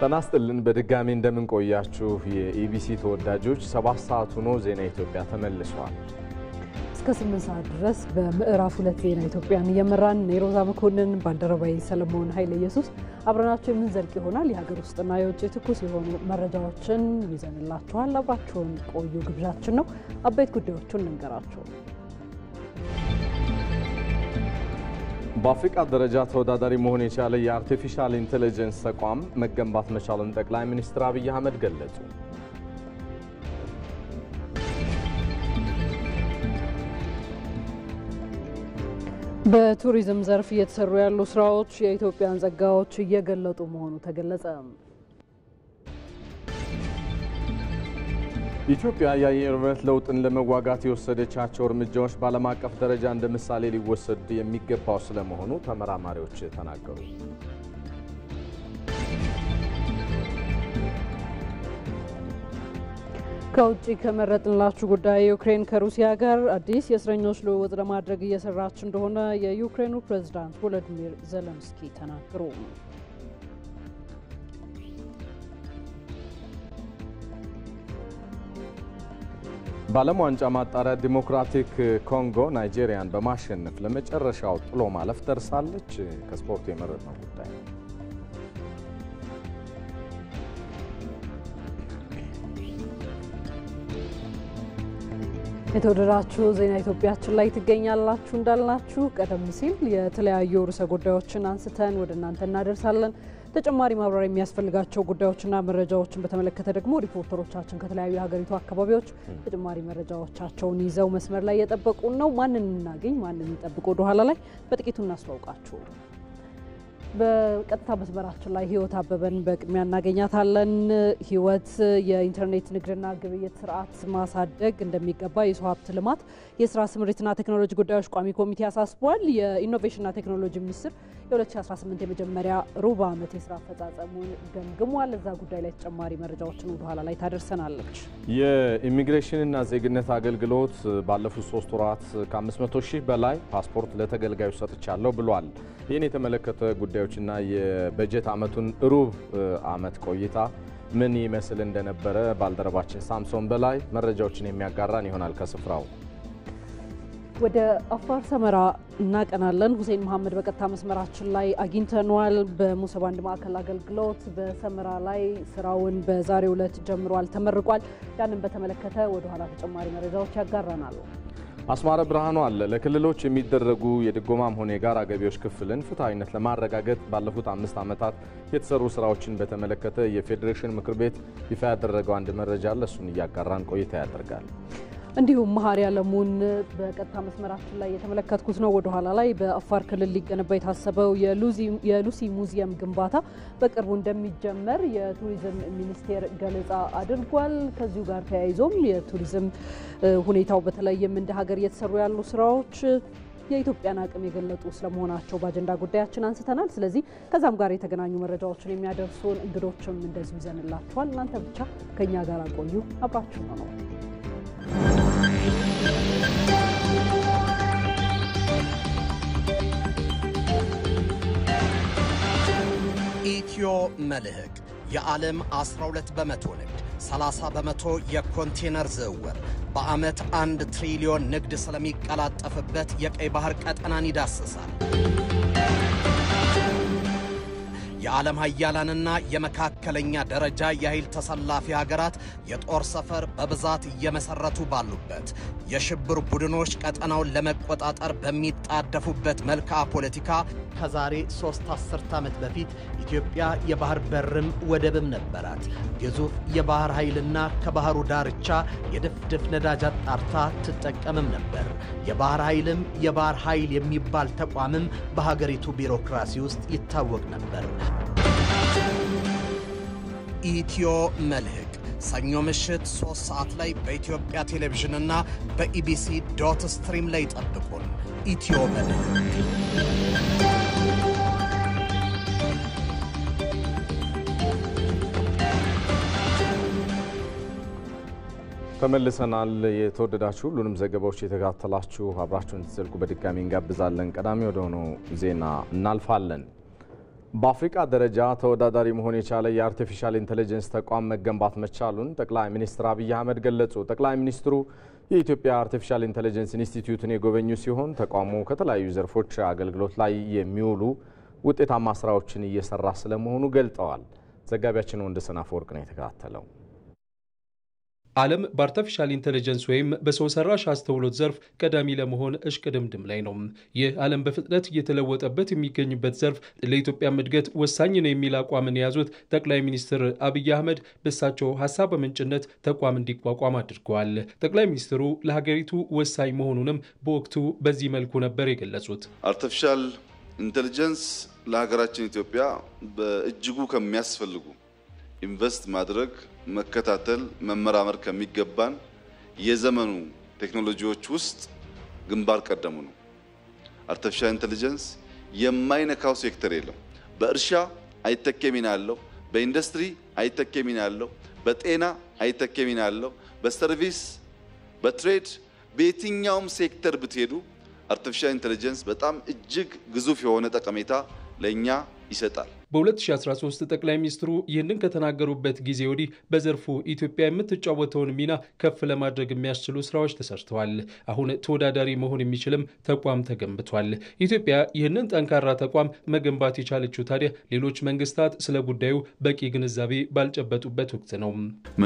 ተናስተልን በድጋሚ እንደምን ቆያችሁ የኢቢሲ ተወዳጆች 7 ሰዓት ሆኖ ዜና ኢትዮጵያ ተመልሷል። እስከ 8 ሰዓት ድረስ በምዕራፍ 2 ዜና ኢትዮጵያን እየመራን ኔሮዛ መኮንን ባልደረባይ ሰለሞን ኃይለ ኢየሱስ አብረናችሁ የምንዘልቅ ይሆናል። የሀገር ውስጥና የውጭ ትኩስ የሆኑ መረጃዎችን ይዘንላችኋል። አብራችሁን ቆዩ ግብዣችን ነው። አበይት ጉዳዮችን እንገራችሁ። በአፍሪካ ደረጃ ተወዳዳሪ መሆን የቻለ የአርቲፊሻል ኢንተለጀንስ ተቋም መገንባት መቻሉን ጠቅላይ ሚኒስትር አብይ አህመድ ገለጹ። በቱሪዝም ዘርፍ እየተሰሩ ያሉ ስራዎች የኢትዮጵያን ጸጋዎች እየገለጡ መሆኑ ተገለጸ። ኢትዮጵያ የአየር ንብረት ለውጥን ለመዋጋት የወሰደቻቸው እርምጃዎች በዓለም አቀፍ ደረጃ እንደ ምሳሌ ሊወሰዱ የሚገባው ስለመሆኑ ተመራማሪዎች ተናገሩ። ከውጪ ከመረጥንላችሁ ጉዳይ ዩክሬን ከሩሲያ ጋር አዲስ የእስረኞች ልውውጥ ለማድረግ እየሰራች እንደሆነ የዩክሬኑ ፕሬዝዳንት ቮሎዲሚር ዜሌንስኪ ተናገሩ። በዓለም ዋንጫ ማጣሪያ ዲሞክራቲክ ኮንጎ ናይጄሪያን በማሸነፍ ለመጨረሻው ጥሎ ማለፍ ደርሳለች። ከስፖርት የመረጥነው ጉዳይ ነው። የተወደዳችሁ ዜና ኢትዮጵያችን ላይ ትገኛላችሁ። እንዳልናችሁ ቀደም ሲል የተለያዩ ርዕሰ ጉዳዮችን አንስተን ወደ እናንተ እናደርሳለን። ተጨማሪ ማብራሪያ የሚያስፈልጋቸው ጉዳዮችና መረጃዎችን በተመለከተ ደግሞ ሪፖርተሮቻችን ከተለያዩ የሀገሪቱ አካባቢዎች ተጨማሪ መረጃዎቻቸውን ይዘው መስመር ላይ የጠበቁን ነው። ማንን እናገኝ ማንን እንጠብቅ ወደ ኋላ ላይ በጥቂቱ እናስተዋውቃችሁ። በቀጥታ መስመራችን ላይ ህይወት አበበን በቅድሚያ እናገኛታለን። ህይወት የኢንተርኔት ንግድና ግብይት ስርዓት ማሳደግ እንደሚገባ የሰው ሀብት ልማት የስራ ስምሪትና ቴክኖሎጂ ጉዳዮች ቋሚ ኮሚቴ አሳስቧል። የኢኖቬሽንና ቴክኖሎጂ ሚኒስቴር የ2018 የመጀመሪያ ሩብ ዓመት የስራ አፈጻጸሙን ገምግሟል። እዛ ጉዳይ ላይ ተጨማሪ መረጃዎችን ወደ ኋላ ላይ ታደርሰናለች። የኢሚግሬሽንና ዜግነት አገልግሎት ባለፉት 3 ወራት ከ500 ሺህ በላይ ፓስፖርት ለተገልጋዮች ሰጥቻለሁ ብሏል። ይህን የተመለከተ ጉዳዮችና የበጀት ዓመቱን ሩብ ዓመት ቆይታ ምን ይመስል እንደነበረ ባልደረባችን ሳምሶን በላይ መረጃዎችን የሚያጋራን ይሆናል ከስፍራው። ወደ አፋር ሰመራ እናቀናለን። ሁሴን መሐመድ በቀጥታ መስመራችን ላይ አግኝተነዋል። በሙሰብ አንድ ማዕከል አገልግሎት በሰመራ ላይ ስራውን በዛሬው ዕለት ጀምሯል፣ ተመርቋል። ያንን በተመለከተ ወደ ኋላ ተጨማሪ መረጃዎች ያጋራናል። አስማረ ብርሃኑ አለ። ለክልሎች የሚደረጉ የድጎማም ሆነ የጋራ ገቢዎች ክፍልን ፍትሐዊነት ለማረጋገጥ ባለፉት 5 ዓመታት የተሰሩ ስራዎችን በተመለከተ የፌዴሬሽን ምክር ቤት ይፋ ያደረገው አንድ መረጃ አለ። እሱን እያጋራን ቆይታ ያደርጋል። እንዲሁም መሀሪ አለሙን በቀጥታ መስመራችን ላይ የተመለከትኩት ነው። ወደ ኋላ ላይ በአፋር ክልል ሊገነባ የታሰበው የሉሲ ሙዚየም ግንባታ በቅርቡ እንደሚጀመር የቱሪዝም ሚኒስቴር ገለጻ አድርጓል። ከዚሁ ጋር ተያይዞም የቱሪዝም ሁኔታው በተለይም እንደ ሀገር እየተሰሩ ያሉ ስራዎች የኢትዮጵያን አቅም የገለጡ ስለመሆናቸው በአጀንዳ ጉዳያችን አንስተናል። ስለዚህ ከዛም ጋር የተገናኙ መረጃዎችን የሚያደርሱን እንግዶችም እንደዚሁ ይዘንላችኋል። እናንተ ብቻ ከኛ ጋር ቆዩ፣ አብራችሁ ነው። ኢትዮ መልህቅ የዓለም 12 በመቶ ንግድ፣ 30 በመቶ የኮንቴነር ዝውውር፣ በዓመት 1 ትሪሊዮን ንግድ ስለሚቀላጠፍበት የቀይ ባህር ቀጠናን ይዳስሳል። የዓለም ሀያላንና የመካከለኛ ደረጃ የኃይል ተሰላፊ ሀገራት የጦር ሰፈር በብዛት እየመሰረቱ ባሉበት፣ የሽብር ቡድኖች ቀጠናውን ለመቆጣጠር በሚጣደፉበት መልክዓ ፖለቲካ ከዛሬ 3 አስርት ዓመት በፊት ኢትዮጵያ የባህር በርም ወደብም ነበራት። ግዙፍ የባህር ኃይልና ከባህሩ ዳርቻ የድፍድፍ ነዳጅ አጣርታ ትጠቀምም ነበር። የባህር ኃይልም የባህር ኃይል የሚባል ተቋምም በሀገሪቱ ቢሮክራሲ ውስጥ ይታወቅ ነበር። ኢትዮ መልህቅ ሰኞ ምሽት 3 ሰዓት ላይ በኢትዮጵያ ቴሌቪዥንና በኢቢሲ ዶት ስትሪም ላይ ጠብቁን። ኢትዮ መልህቅ ተመልሰናል። የተወደዳችሁ ሁሉንም ዘገባዎች የተከታተላችሁ አብራችሁን ትዘልቁ በድጋሚ እንጋብዛለን። ቀዳሚ ወደ ሆነው ዜና እናልፋለን። በአፍሪካ ደረጃ ተወዳዳሪ መሆን የቻለ የአርቲፊሻል ኢንተለጀንስ ተቋም መገንባት መቻሉን ጠቅላይ ሚኒስትር አብይ አህመድ ገለጹ። ጠቅላይ ሚኒስትሩ የኢትዮጵያ አርቲፊሻል ኢንተለጀንስ ኢንስቲትዩትን የጎበኙ ሲሆን ተቋሙ ከተለያዩ ዘርፎች አገልግሎት ላይ የሚውሉ ውጤታማ ስራዎችን እየሰራ ስለመሆኑ ገልጠዋል። ዘጋቢያችን ወንደሰን አፈወርቅ ነው የተከታተለው። ዓለም በአርቲፊሻል ኢንተለጀንስ ወይም በሰው ሰራሽ አስተውሎት ዘርፍ ቀዳሚ ለመሆን እሽቅድምድም ላይ ነው። ይህ ዓለም በፍጥነት እየተለወጠበት የሚገኝበት ዘርፍ ለኢትዮጵያ እድገት ወሳኝ ነው የሚል አቋምን የያዙት ጠቅላይ ሚኒስትር አብይ አህመድ በእሳቸው ሀሳብ በምንጭነት ተቋም እንዲቋቋም አድርገዋል። ጠቅላይ ሚኒስትሩ ለሀገሪቱ ወሳኝ መሆኑንም በወቅቱ በዚህ መልኩ ነበር የገለጹት። አርቲፊሻል ኢንተለጀንስ ለሀገራችን ኢትዮጵያ በእጅጉ ከሚያስፈልጉ ኢንቨስት ማድረግ መከታተል መመራመር ከሚገባን የዘመኑ ቴክኖሎጂዎች ውስጥ ግንባር ቀደሙ ነው። አርቲፊሻል ኢንተለጀንስ የማይነካው ሴክተር የለም። በእርሻ አይተኬ ሚና አለው፣ በኢንዱስትሪ አይተኬ ሚና አለው፣ በጤና አይተኬ ሚና አለው፣ በሰርቪስ በትሬድ በየትኛውም ሴክተር ብትሄዱ አርቲፊሻል ኢንተለጀንስ በጣም እጅግ ግዙፍ የሆነ ጠቀሜታ ለኛ ይሰጣል። በ2013 ጠቅላይ ሚኒስትሩ ይህንን ከተናገሩበት ጊዜ ወዲህ በዘርፉ ኢትዮጵያ የምትጫወተውን ሚና ከፍ ለማድረግ የሚያስችሉ ስራዎች ተሰርተዋል። አሁን ተወዳዳሪ መሆን የሚችልም ተቋም ተገንብቷል። ኢትዮጵያ ይህንን ጠንካራ ተቋም መገንባት የቻለችው ታዲያ ሌሎች መንግስታት ስለ ጉዳዩ በቂ ግንዛቤ ባልጨበጡበት ወቅት ነው።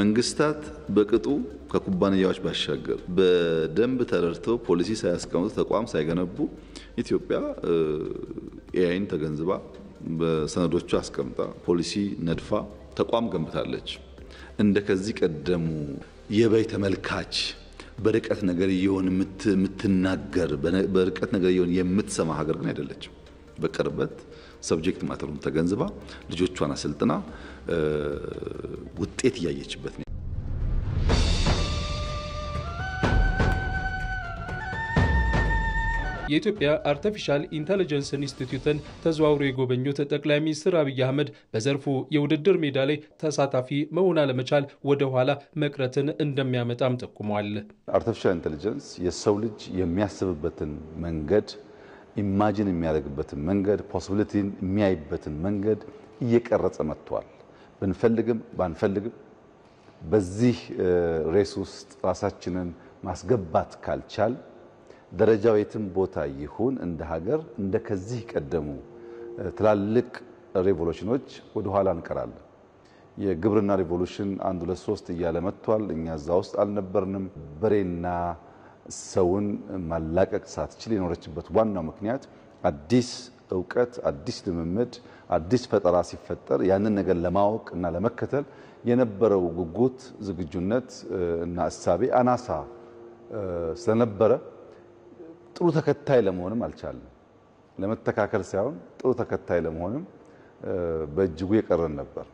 መንግስታት በቅጡ ከኩባንያዎች ባሻገር በደንብ ተረድተው ፖሊሲ ሳያስቀምጡ ተቋም ሳይገነቡ ኢትዮጵያ ኤአይን ተገንዝባ በሰነዶቹ አስቀምጣ ፖሊሲ ነድፋ ተቋም ገንብታለች። እንደከዚህ ቀደሙ የበይ ተመልካች በርቀት ነገር ይሆን የምትናገር በርቀት ነገር ይሆን የምትሰማ ሀገር ግን አይደለችም። በቅርበት ሰብጀክት ማተሩን ተገንዝባ ልጆቿን አሰልጥና ውጤት ያያችበት ነው። የኢትዮጵያ አርቲፊሻል ኢንተለጀንስ ኢንስቲትዩትን ተዘዋውሮ የጎበኙት ጠቅላይ ሚኒስትር አብይ አህመድ በዘርፉ የውድድር ሜዳ ላይ ተሳታፊ መሆን አለመቻል ወደ ኋላ መቅረትን እንደሚያመጣም ጠቁመዋል። አርቲፊሻል ኢንተለጀንስ የሰው ልጅ የሚያስብበትን መንገድ ኢማጂን የሚያደርግበትን መንገድ ፖሲቢሊቲን የሚያይበትን መንገድ እየቀረጸ መጥቷል። ብንፈልግም ባንፈልግም በዚህ ሬስ ውስጥ ራሳችንን ማስገባት ካልቻል ደረጃው የትም ቦታ ይሁን እንደ ሀገር እንደ ከዚህ ቀደሙ ትላልቅ ሪቮሉሽኖች ወደ ኋላ እንቀራለን። የግብርና ሪቮሉሽን 1 2 3 እያለ መጥቷል። እኛ እዛ ውስጥ አልነበርንም። በሬና ሰውን ማላቀቅ ሳትችል የኖረችበት ዋናው ምክንያት አዲስ ዕውቀት፣ አዲስ ልምምድ፣ አዲስ ፈጠራ ሲፈጠር ያንን ነገር ለማወቅ እና ለመከተል የነበረው ጉጉት፣ ዝግጁነት እና እሳቤ አናሳ ስለነበረ ጥሩ ተከታይ ለመሆንም አልቻለም። ለመተካከል ሳይሆን ጥሩ ተከታይ ለመሆንም በእጅጉ የቀረን ነበር።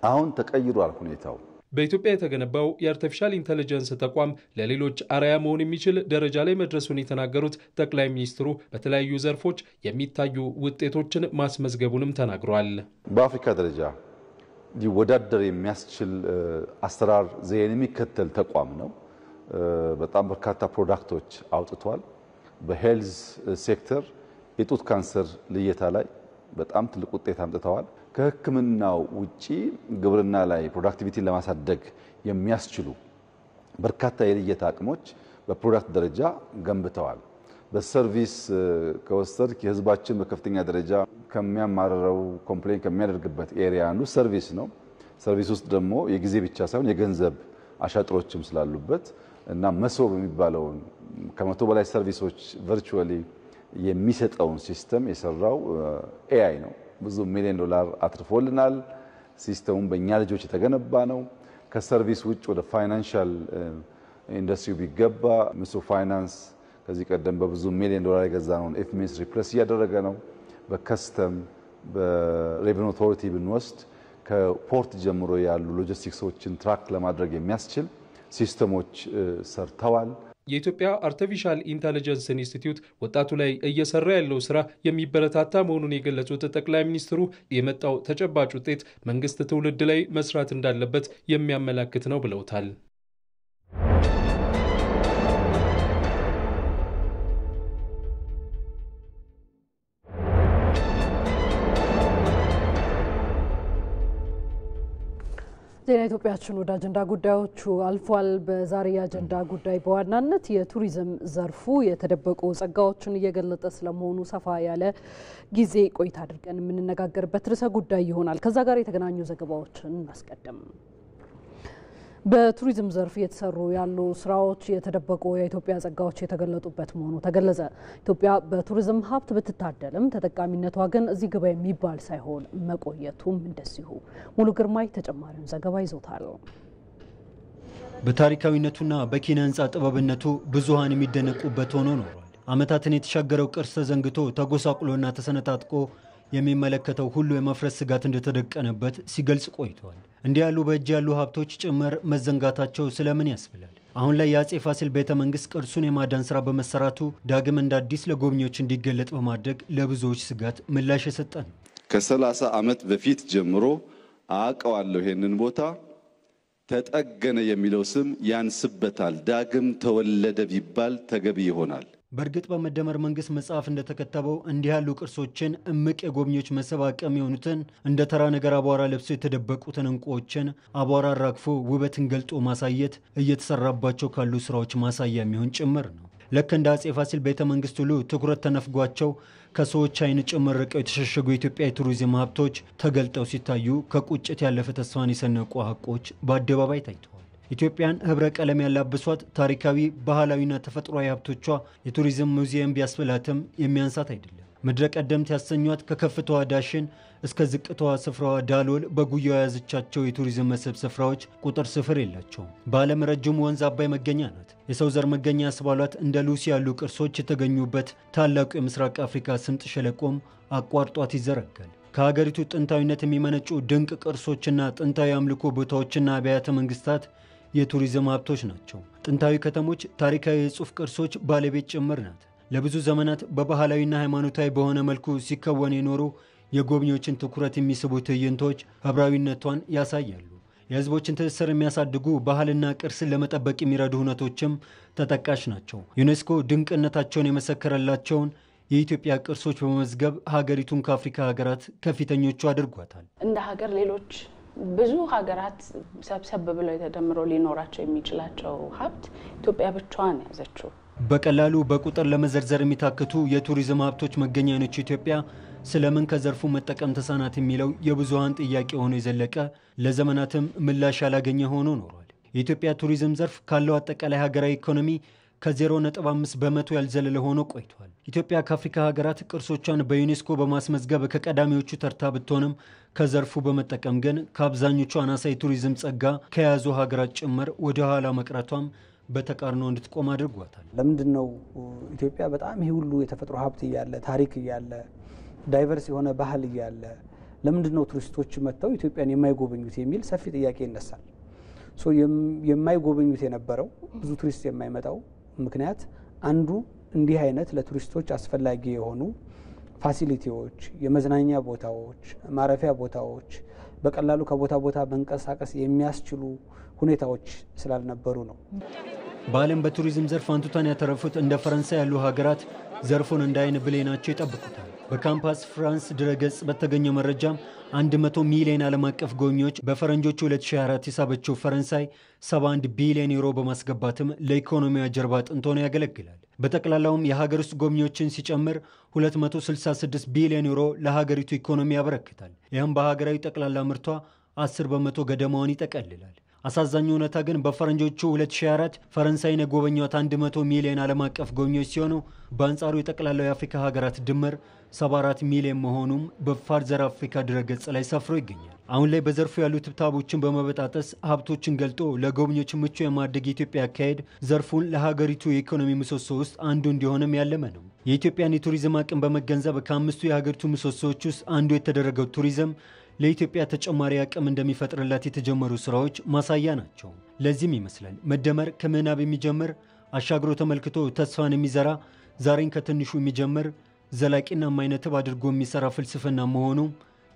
አሁን ተቀይሯል ሁኔታው። በኢትዮጵያ የተገነባው የአርቲፊሻል ኢንተለጀንስ ተቋም ለሌሎች አርአያ መሆን የሚችል ደረጃ ላይ መድረሱን የተናገሩት ጠቅላይ ሚኒስትሩ በተለያዩ ዘርፎች የሚታዩ ውጤቶችን ማስመዝገቡንም ተናግረዋል። በአፍሪካ ደረጃ ሊወዳደር የሚያስችል አሰራር ዘይቤን የሚከተል ተቋም ነው። በጣም በርካታ ፕሮዳክቶች አውጥቷል። በሄልዝ ሴክተር የጡት ካንሰር ልየታ ላይ በጣም ትልቅ ውጤት አምጥተዋል። ከሕክምናው ውጪ ግብርና ላይ ፕሮዳክቲቪቲን ለማሳደግ የሚያስችሉ በርካታ የልየታ አቅሞች በፕሮዳክት ደረጃ ገንብተዋል። በሰርቪስ ከወሰድክ የህዝባችን በከፍተኛ ደረጃ ከሚያማረረው ኮምፕሌን ከሚያደርግበት ኤሪያ አንዱ ሰርቪስ ነው። ሰርቪስ ውስጥ ደግሞ የጊዜ ብቻ ሳይሆን የገንዘብ አሻጥሮችም ስላሉበት እና መሶብ የሚባለውን ከ100 በላይ ሰርቪሶች ቨርቹዋሊ የሚሰጠውን ሲስተም የሰራው ኤአይ ነው። ብዙ ሚሊዮን ዶላር አትርፎልናል። ሲስተሙን በእኛ ልጆች የተገነባ ነው። ከሰርቪስ ውጭ ወደ ፋይናንሻል ኢንዱስትሪ ቢገባ ምሶ ፋይናንስ ከዚህ ቀደም በብዙ ሚሊዮን ዶላር የገዛነውን ኤፍኤምኤስ ሪፕሌስ እያደረገ ነው። በከስተም በሬቨኒው ኦቶሪቲ ብንወስድ ከፖርት ጀምሮ ያሉ ሎጂስቲክሶችን ትራክ ለማድረግ የሚያስችል ሲስተሞች ሰርተዋል። የኢትዮጵያ አርቲፊሻል ኢንተለጀንስ ኢንስቲትዩት ወጣቱ ላይ እየሰራ ያለው ስራ የሚበረታታ መሆኑን የገለጹት ጠቅላይ ሚኒስትሩ የመጣው ተጨባጭ ውጤት መንግስት ትውልድ ላይ መስራት እንዳለበት የሚያመላክት ነው ብለውታል። ዜና ኢትዮጵያችን ወደ አጀንዳ ጉዳዮቹ አልፏል። በዛሬ አጀንዳ ጉዳይ በዋናነት የቱሪዝም ዘርፉ የተደበቁ ጸጋዎችን እየገለጠ ስለመሆኑ ሰፋ ያለ ጊዜ ቆይታ አድርገን የምንነጋገርበት ርዕሰ ጉዳይ ይሆናል። ከዛ ጋር የተገናኙ ዘገባዎችን እናስቀድም። በቱሪዝም ዘርፍ የተሰሩ ያሉ ስራዎች የተደበቁ የኢትዮጵያ ጸጋዎች የተገለጡበት መሆኑ ተገለጸ። ኢትዮጵያ በቱሪዝም ሀብት ብትታደልም ተጠቃሚነቷ ግን እዚህ ግባ የሚባል ሳይሆን መቆየቱም እንደዚሁ። ሙሉ ግርማይ ተጨማሪውን ዘገባ ይዞታል። በታሪካዊነቱና በኪነ ህንጻ ጥበብነቱ ብዙሃን የሚደነቁበት ሆኖ ኖሯል። ዓመታትን የተሻገረው ቅርስ ተዘንግቶ ተጎሳቁሎና ተሰነጣጥቆ የሚመለከተው ሁሉ የመፍረስ ስጋት እንደተደቀነበት ሲገልጽ ቆይቷል። እንዲህ ያሉ በእጅ ያሉ ሀብቶች ጭምር መዘንጋታቸው ስለምን ያስብላል? አሁን ላይ የአጼ ፋሲል ቤተ መንግስት ቅርሱን የማዳን ስራ በመሰራቱ ዳግም እንደ አዲስ ለጎብኚዎች እንዲገለጥ በማድረግ ለብዙዎች ስጋት ምላሽ የሰጠ ነው። ከ30 ዓመት በፊት ጀምሮ አቀዋለሁ ይሄንን ቦታ ተጠገነ የሚለው ስም ያንስበታል። ዳግም ተወለደ ቢባል ተገቢ ይሆናል። በእርግጥ በመደመር መንግስት መጽሐፍ እንደተከተበው እንዲህ ያሉ ቅርሶችን እምቅ የጎብኚዎች መሰብ አቅም የሆኑትን እንደ ተራ ነገር አቧራ ለብሰው የተደበቁትን እንቁዎችን አቧራ አራግፎ ውበትን ገልጦ ማሳየት እየተሰራባቸው ካሉ ስራዎች ማሳያ የሚሆን ጭምር ነው። ልክ እንደ አጼ ፋሲል ቤተ መንግስት ሁሉ ትኩረት ተነፍጓቸው ከሰዎች አይን ጭምር ርቀው የተሸሸጉ የኢትዮጵያ የቱሪዝም ሀብቶች ተገልጠው ሲታዩ ከቁጭት ያለፈ ተስፋን የሰነቁ ሀቆች በአደባባይ ታይተዋል። ኢትዮጵያን ህብረ ቀለም ያላበሷት ታሪካዊ ባህላዊና ተፈጥሯዊ ሀብቶቿ የቱሪዝም ሙዚየም ቢያስብላትም የሚያንሳት አይደለም። ምድረ ቀደምት ያሰኟት ከከፍታዋ ዳሽን እስከ ዝቅታዋ ስፍራዋ ዳሎል በጉያው የያዘቻቸው የቱሪዝም መስህብ ስፍራዎች ቁጥር ስፍር የላቸውም። በዓለም ረጅሙ ወንዝ አባይ መገኛ ናት። የሰው ዘር መገኛ ያስባሏት እንደ ሉሲ ያሉ ቅርሶች የተገኙበት ታላቁ የምስራቅ አፍሪካ ስምጥ ሸለቆም አቋርጧት ይዘረጋል። ከሀገሪቱ ጥንታዊነት የሚመነጩ ድንቅ ቅርሶችና ጥንታዊ አምልኮ ቦታዎችና አብያተ መንግስታት የቱሪዝም ሀብቶች ናቸው። ጥንታዊ ከተሞች ታሪካዊ የጽሑፍ ቅርሶች ባለቤት ጭምር ናት። ለብዙ ዘመናት በባህላዊና ሃይማኖታዊ በሆነ መልኩ ሲከወን የኖሩ የጎብኚዎችን ትኩረት የሚስቡ ትዕይንቶች ህብራዊነቷን ያሳያሉ። የህዝቦችን ትስስር የሚያሳድጉ ባህልና ቅርስን ለመጠበቅ የሚረዱ ሁነቶችም ተጠቃሽ ናቸው። ዩኔስኮ ድንቅነታቸውን የመሰከረላቸውን የኢትዮጵያ ቅርሶች በመመዝገብ ሀገሪቱን ከአፍሪካ ሀገራት ከፊተኞቹ አድርጓታል። እንደ ሀገር ሌሎች ብዙ ሀገራት ሰብሰብ ብለው የተደምረው ሊኖራቸው የሚችላቸው ሀብት ኢትዮጵያ ብቻዋን ያዘችው። በቀላሉ በቁጥር ለመዘርዘር የሚታክቱ የቱሪዝም ሀብቶች መገኛ ነች ኢትዮጵያ። ስለምን ከዘርፉ መጠቀም ተሳናት የሚለው የብዙሃን ጥያቄ ሆኖ የዘለቀ ለዘመናትም ምላሽ ያላገኘ ሆኖ ኖሯል። የኢትዮጵያ ቱሪዝም ዘርፍ ካለው አጠቃላይ ሀገራዊ ኢኮኖሚ ከ0.5 በመቶ ያልዘለለ ሆኖ ቆይቷል። ኢትዮጵያ ከአፍሪካ ሀገራት ቅርሶቿን በዩኔስኮ በማስመዝገብ ከቀዳሚዎቹ ተርታ ብትሆንም ከዘርፉ በመጠቀም ግን ከአብዛኞቹ አናሳ የቱሪዝም ጸጋ ከያዙ ሀገራት ጭምር ወደ ኋላ መቅረቷም በተቃርኖ እንድትቆም አድርጓታል። ለምንድነው ኢትዮጵያ በጣም ይሄ ሁሉ የተፈጥሮ ሀብት እያለ ታሪክ እያለ ዳይቨርስ የሆነ ባህል እያለ ለምንድነው ቱሪስቶች መጥተው ኢትዮጵያን የማይጎበኙት የሚል ሰፊ ጥያቄ ይነሳል። የማይጎበኙት የነበረው ብዙ ቱሪስት የማይመጣው ምክንያት አንዱ እንዲህ አይነት ለቱሪስቶች አስፈላጊ የሆኑ ፋሲሊቲዎች፣ የመዝናኛ ቦታዎች፣ ማረፊያ ቦታዎች በቀላሉ ከቦታ ቦታ መንቀሳቀስ የሚያስችሉ ሁኔታዎች ስላልነበሩ ነው። በዓለም በቱሪዝም ዘርፍ አንቱታን ያተረፉት እንደ ፈረንሳይ ያሉ ሀገራት ዘርፉን እንደ አይን ብሌናቸው ይጠብቁታል። በካምፓስ ፍራንስ ድረገጽ በተገኘው መረጃም 100 ሚሊዮን ዓለም አቀፍ ጎብኚዎች በፈረንጆቹ 2024 የሳበችው ፈረንሳይ 71 ቢሊዮን ዩሮ በማስገባትም ለኢኮኖሚዋ ጀርባ አጥንት ሆኖ ያገለግላል። በጠቅላላውም የሀገር ውስጥ ጎብኚዎችን ሲጨምር 266 ቢሊዮን ዩሮ ለሀገሪቱ ኢኮኖሚ ያበረክታል። ይህም በሀገራዊ ጠቅላላ ምርቷ 10 በመቶ ገደማውን ይጠቀልላል። አሳዛኙ እውነታ ግን በፈረንጆቹ 2024 ፈረንሳይን የጎበኟት 100 ሚሊዮን ዓለም አቀፍ ጎብኚዎች ሲሆኑ በአንጻሩ የጠቅላላው የአፍሪካ ሀገራት ድምር 74 ሚሊዮን መሆኑም በፋርዘር አፍሪካ ድረገጽ ላይ ሰፍሮ ይገኛል። አሁን ላይ በዘርፉ ያሉ ትብታቦችን በመበጣጠስ ሀብቶችን ገልጦ ለጎብኚዎች ምቹ የማድረግ የኢትዮጵያ አካሄድ ዘርፉን ለሀገሪቱ የኢኮኖሚ ምሰሶ ውስጥ አንዱ እንዲሆንም ያለመ ነው። የኢትዮጵያን የቱሪዝም አቅም በመገንዘብ ከአምስቱ የሀገሪቱ ምሰሶዎች ውስጥ አንዱ የተደረገው ቱሪዝም ለኢትዮጵያ ተጨማሪ አቅም እንደሚፈጥርላት የተጀመሩ ስራዎች ማሳያ ናቸው። ለዚህም ይመስላል መደመር ከምናብ የሚጀምር አሻግሮ ተመልክቶ ተስፋን የሚዘራ ዛሬን ከትንሹ የሚጀምር ዘላቂና ማይነትብ አድርጎ የሚሰራ ፍልስፍና መሆኑ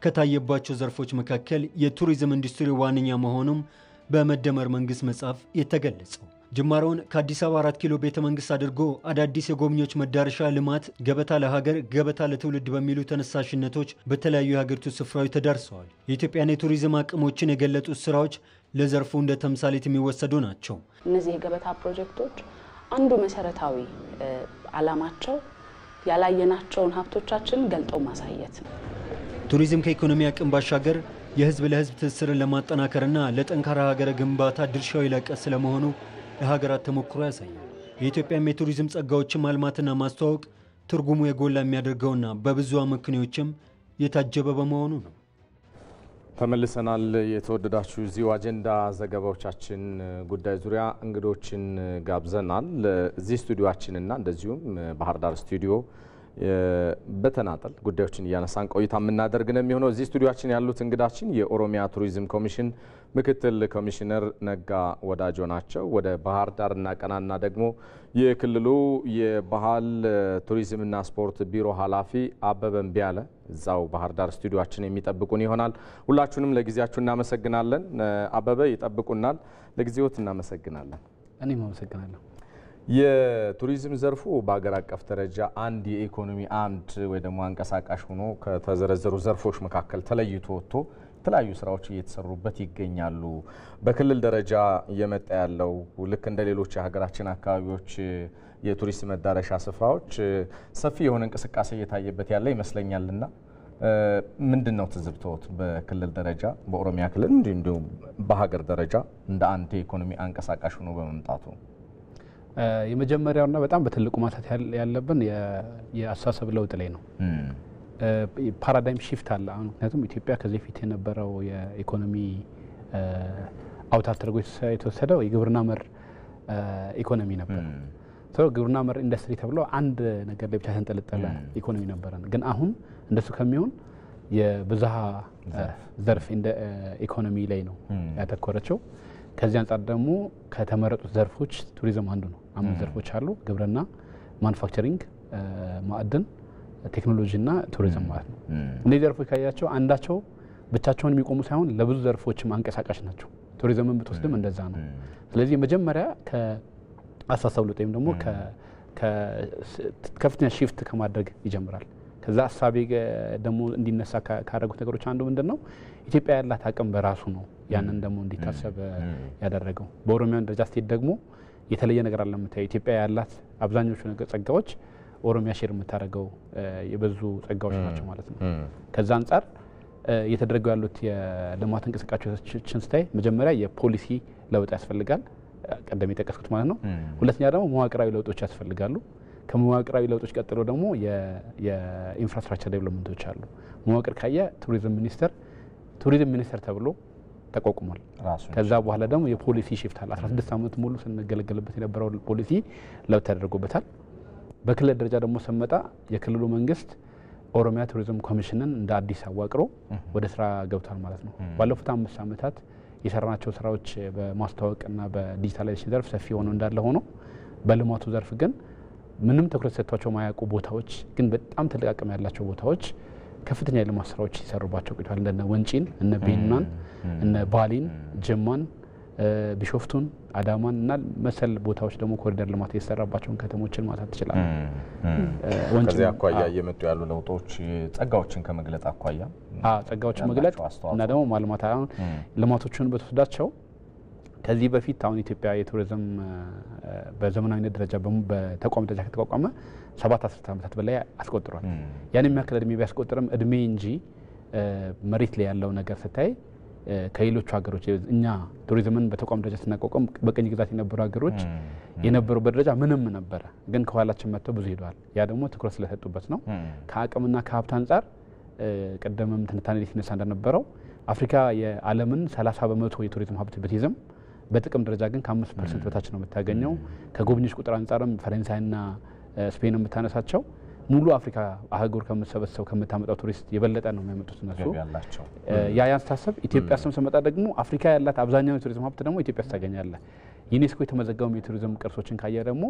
ከታየባቸው ዘርፎች መካከል የቱሪዝም ኢንዱስትሪ ዋነኛ መሆኑም በመደመር መንግስት መጽሐፍ የተገለጸው ጅማሮውን ከአዲስ አበባ 4 ኪሎ ቤተ መንግስት አድርጎ አዳዲስ የጎብኚዎች መዳረሻ ልማት፣ ገበታ ለሀገር ገበታ ለትውልድ በሚሉ ተነሳሽነቶች በተለያዩ የሀገሪቱ ስፍራዎች ተዳርሰዋል። የኢትዮጵያን የቱሪዝም አቅሞችን የገለጡት ስራዎች ለዘርፉ እንደ ተምሳሌት የሚወሰዱ ናቸው። እነዚህ የገበታ ፕሮጀክቶች አንዱ መሰረታዊ ዓላማቸው ያላየናቸውን ሀብቶቻችን ገልጠው ማሳየት ነው። ቱሪዝም ከኢኮኖሚ አቅም ባሻገር የህዝብ ለህዝብ ትስስርን ለማጠናከርና ለጠንካራ ሀገረ ግንባታ ድርሻው የላቀ ስለመሆኑ የሀገራት ተሞክሮ ያሳያል። የኢትዮጵያም የቱሪዝም ጸጋዎችን ማልማትና ማስተዋወቅ ትርጉሙ የጎላ የሚያደርገውና በብዙ አመክንዮችም የታጀበ በመሆኑ ነው። ተመልሰናል። የተወደዳችሁ እዚሁ አጀንዳ ዘገባዎቻችን ጉዳይ ዙሪያ እንግዶችን ጋብዘናል። እዚህ ስቱዲዮአችንና እንደዚሁም ባህር ዳር ስቱዲዮ በተናጠል ጉዳዮችን እያነሳን ቆይታ የምናደርግ ነው የሚሆነው። እዚህ ስቱዲዮአችን ያሉት እንግዳችን የኦሮሚያ ቱሪዝም ኮሚሽን ምክትል ኮሚሽነር ነጋ ወዳጆ ናቸው። ወደ ባህር ዳር እናቀናና ደግሞ የክልሉ የባህል ቱሪዝምና ስፖርት ቢሮ ኃላፊ አበበ እምቢያለ እዛው ባህር ዳር ስቱዲዮአችን የሚጠብቁን ይሆናል። ሁላችሁንም ለጊዜያችሁ እናመሰግናለን። አበበ ይጠብቁናል። ለጊዜዎት እናመሰግናለን። እኔም አመሰግናለሁ። የቱሪዝም ዘርፉ በአገር አቀፍ ደረጃ አንድ የኢኮኖሚ አምድ ወይ ደግሞ አንቀሳቃሽ ሆኖ ከተዘረዘሩ ዘርፎች መካከል ተለይቶ ወጥቶ የተለያዩ ስራዎች እየተሰሩበት ይገኛሉ። በክልል ደረጃ እየመጣ ያለው ልክ እንደ ሌሎች የሀገራችን አካባቢዎች የቱሪስት መዳረሻ ስፍራዎች ሰፊ የሆነ እንቅስቃሴ እየታየበት ያለ ይመስለኛልና ምንድነው ትዝብቶት? በክልል ደረጃ በኦሮሚያ ክልል እንዲሁም በሀገር ደረጃ እንደ አንድ የኢኮኖሚ አንቀሳቃሽ ሆኖ በመምጣቱ የመጀመሪያውና በጣም በትልቁ ማንሳት ያለብን የአስተሳሰብ ለውጥ ላይ ነው። ፓራዳይም ሺፍት አለ አሁን። ምክንያቱም ኢትዮጵያ ከዚህ ፊት የነበረው የኢኮኖሚ አውታር ተደርጎ የተወሰደው የግብርና መር ኢኮኖሚ ነበር። ግብርና መር ኢንዱስትሪ ተብሎ አንድ ነገር ላይ ብቻ ተንጠለጠለ ኢኮኖሚ ነበረን። ግን አሁን እንደሱ ከሚሆን የብዝሃ ዘርፍ ኢኮኖሚ ላይ ነው ያተኮረችው። ከዚህ አንጻር ደግሞ ከተመረጡት ዘርፎች ቱሪዝም አንዱ ነው። 5 ዘርፎች አሉ። ግብርና፣ ማኑፋክቸሪንግ፣ ማዕድን፣ ቴክኖሎጂና ቱሪዝም ማለት ነው። እነዚህ ዘርፎች ካያቸው አንዳቸው ብቻቸውን የሚቆሙ ሳይሆን ለብዙ ዘርፎችም አንቀሳቃሽ ናቸው። ቱሪዝምን ብትወስድም እንደዛ ነው። ስለዚህ መጀመሪያ ከአስተሳሰብ ለውጥ ወይም ደግሞ ከፍተኛ ሺፍት ከማድረግ ይጀምራል። ከዛ ሀሳቤ ደግሞ እንዲነሳ ካደረጉት ነገሮች አንዱ ምንድነው ኢትዮጵያ ያላት አቅም በራሱ ነው ያንን ደግሞ እንዲታሰብ ያደረገው። በኦሮሚያ ደረጃ ስቴት ደግሞ የተለየ ነገር አለ የምታየው። ኢትዮጵያ ያላት አብዛኞቹ ጸጋዎች ኦሮሚያ ሼር የምታደርገው የበዙ ጸጋዎች ናቸው ማለት ነው። ከዛ አንጻር እየተደረጉ ያሉት የልማት እንቅስቃሴዎችን ስታይ መጀመሪያ የፖሊሲ ለውጥ ያስፈልጋል፣ ቀደም የጠቀስኩት ማለት ነው። ሁለተኛ ደግሞ መዋቅራዊ ለውጦች ያስፈልጋሉ። ከመዋቅራዊ ለውጦች ቀጥሎ ደግሞ የኢንፍራስትራክቸር ዴቨሎፕመንቶች አሉ። መዋቅር ካየ ቱሪዝም ሚኒስቴር ተብሎ ተቋቁሟል። ከዛ በኋላ ደግሞ የፖሊሲ ሽፍት አለ። 16 ዓመት ሙሉ ስንገለገልበት የነበረው ፖሊሲ ለውጥ ተደርጎበታል። በክልል ደረጃ ደግሞ ስንመጣ የክልሉ መንግስት ኦሮሚያ ቱሪዝም ኮሚሽንን እንደ አዲስ አዋቅሮ ወደ ስራ ገብቷል ማለት ነው። ባለፉት 5 ዓመታት የሰራናቸው ስራዎች በማስተዋወቅና በዲጂታላይዜሽን ዘርፍ ሰፊ ሆኖ እንዳለ ሆኖ በልማቱ ዘርፍ ግን ምንም ትኩረት ሰጥቷቸው ማያውቁ ቦታዎች ግን በጣም ትልቅ አቅም ያላቸው ቦታዎች ከፍተኛ የልማት ስራዎች ሲሰሩባቸው ቆይተዋል። እንደነ ወንጪን፣ እነ ቤናን፣ እነ ባሊን፣ ጅማን፣ ቢሾፍቱን፣ አዳማን እና መሰል ቦታዎች ደግሞ ኮሪደር ልማት የተሰራባቸውን ከተሞችን ማንሳት ይችላል። ከዚህ አኳያ እየመጡ ያሉ ለውጦች ጸጋዎችን ከመግለጽ አኳያ ጸጋዎችን መግለጽ እና ደግሞ ማልማት አሁን ልማቶችን በተወስዳቸው ከዚህ በፊት አሁን ኢትዮጵያ የቱሪዝም በዘመናዊነት ደረጃ በተቋም ደረጃ ከተቋቋመ 7-10 ዓመታት በላይ አስቆጥሯል። ያን የሚያክል እድሜ ቢያስቆጥርም እድሜ እንጂ መሬት ላይ ያለው ነገር ስታይ ከሌሎቹ ሀገሮች እኛ ቱሪዝምን በተቋም ደረጃ ስናቋቋም በቀኝ ግዛት የነበሩ ሀገሮች የነበሩበት ደረጃ ምንም ነበረ፣ ግን ከኋላችን መጥተው ብዙ ሄደዋል። ያ ደግሞ ትኩረት ስለሰጡበት ነው። ከአቅምና ከሀብት አንጻር ቀደምም ትንታኔ ሲነሳ እንደነበረው አፍሪካ የዓለምን 30% የቱሪዝም ሀብት ብትይዝም በጥቅም ደረጃ ግን ከ5% በታች ነው የምታገኘው። ከጎብኚዎች ቁጥር አንጻርም ፈረንሳይና ስፔን የምታነሳቸው ሙሉ አፍሪካ አህጉር ከምትሰበሰብ ከምታመጣው ቱሪስት የበለጠ ነው የሚያመጡት እነሱ። ያ ያስተሳሰብ ኢትዮጵያ ስም ስመጣ ደግሞ አፍሪካ ያላት አብዛኛው የቱሪዝም ሀብት ደግሞ ኢትዮጵያ ታገኛለ። ዩኔስኮ የተመዘገቡ የቱሪዝም ቅርሶችን ካየ ደግሞ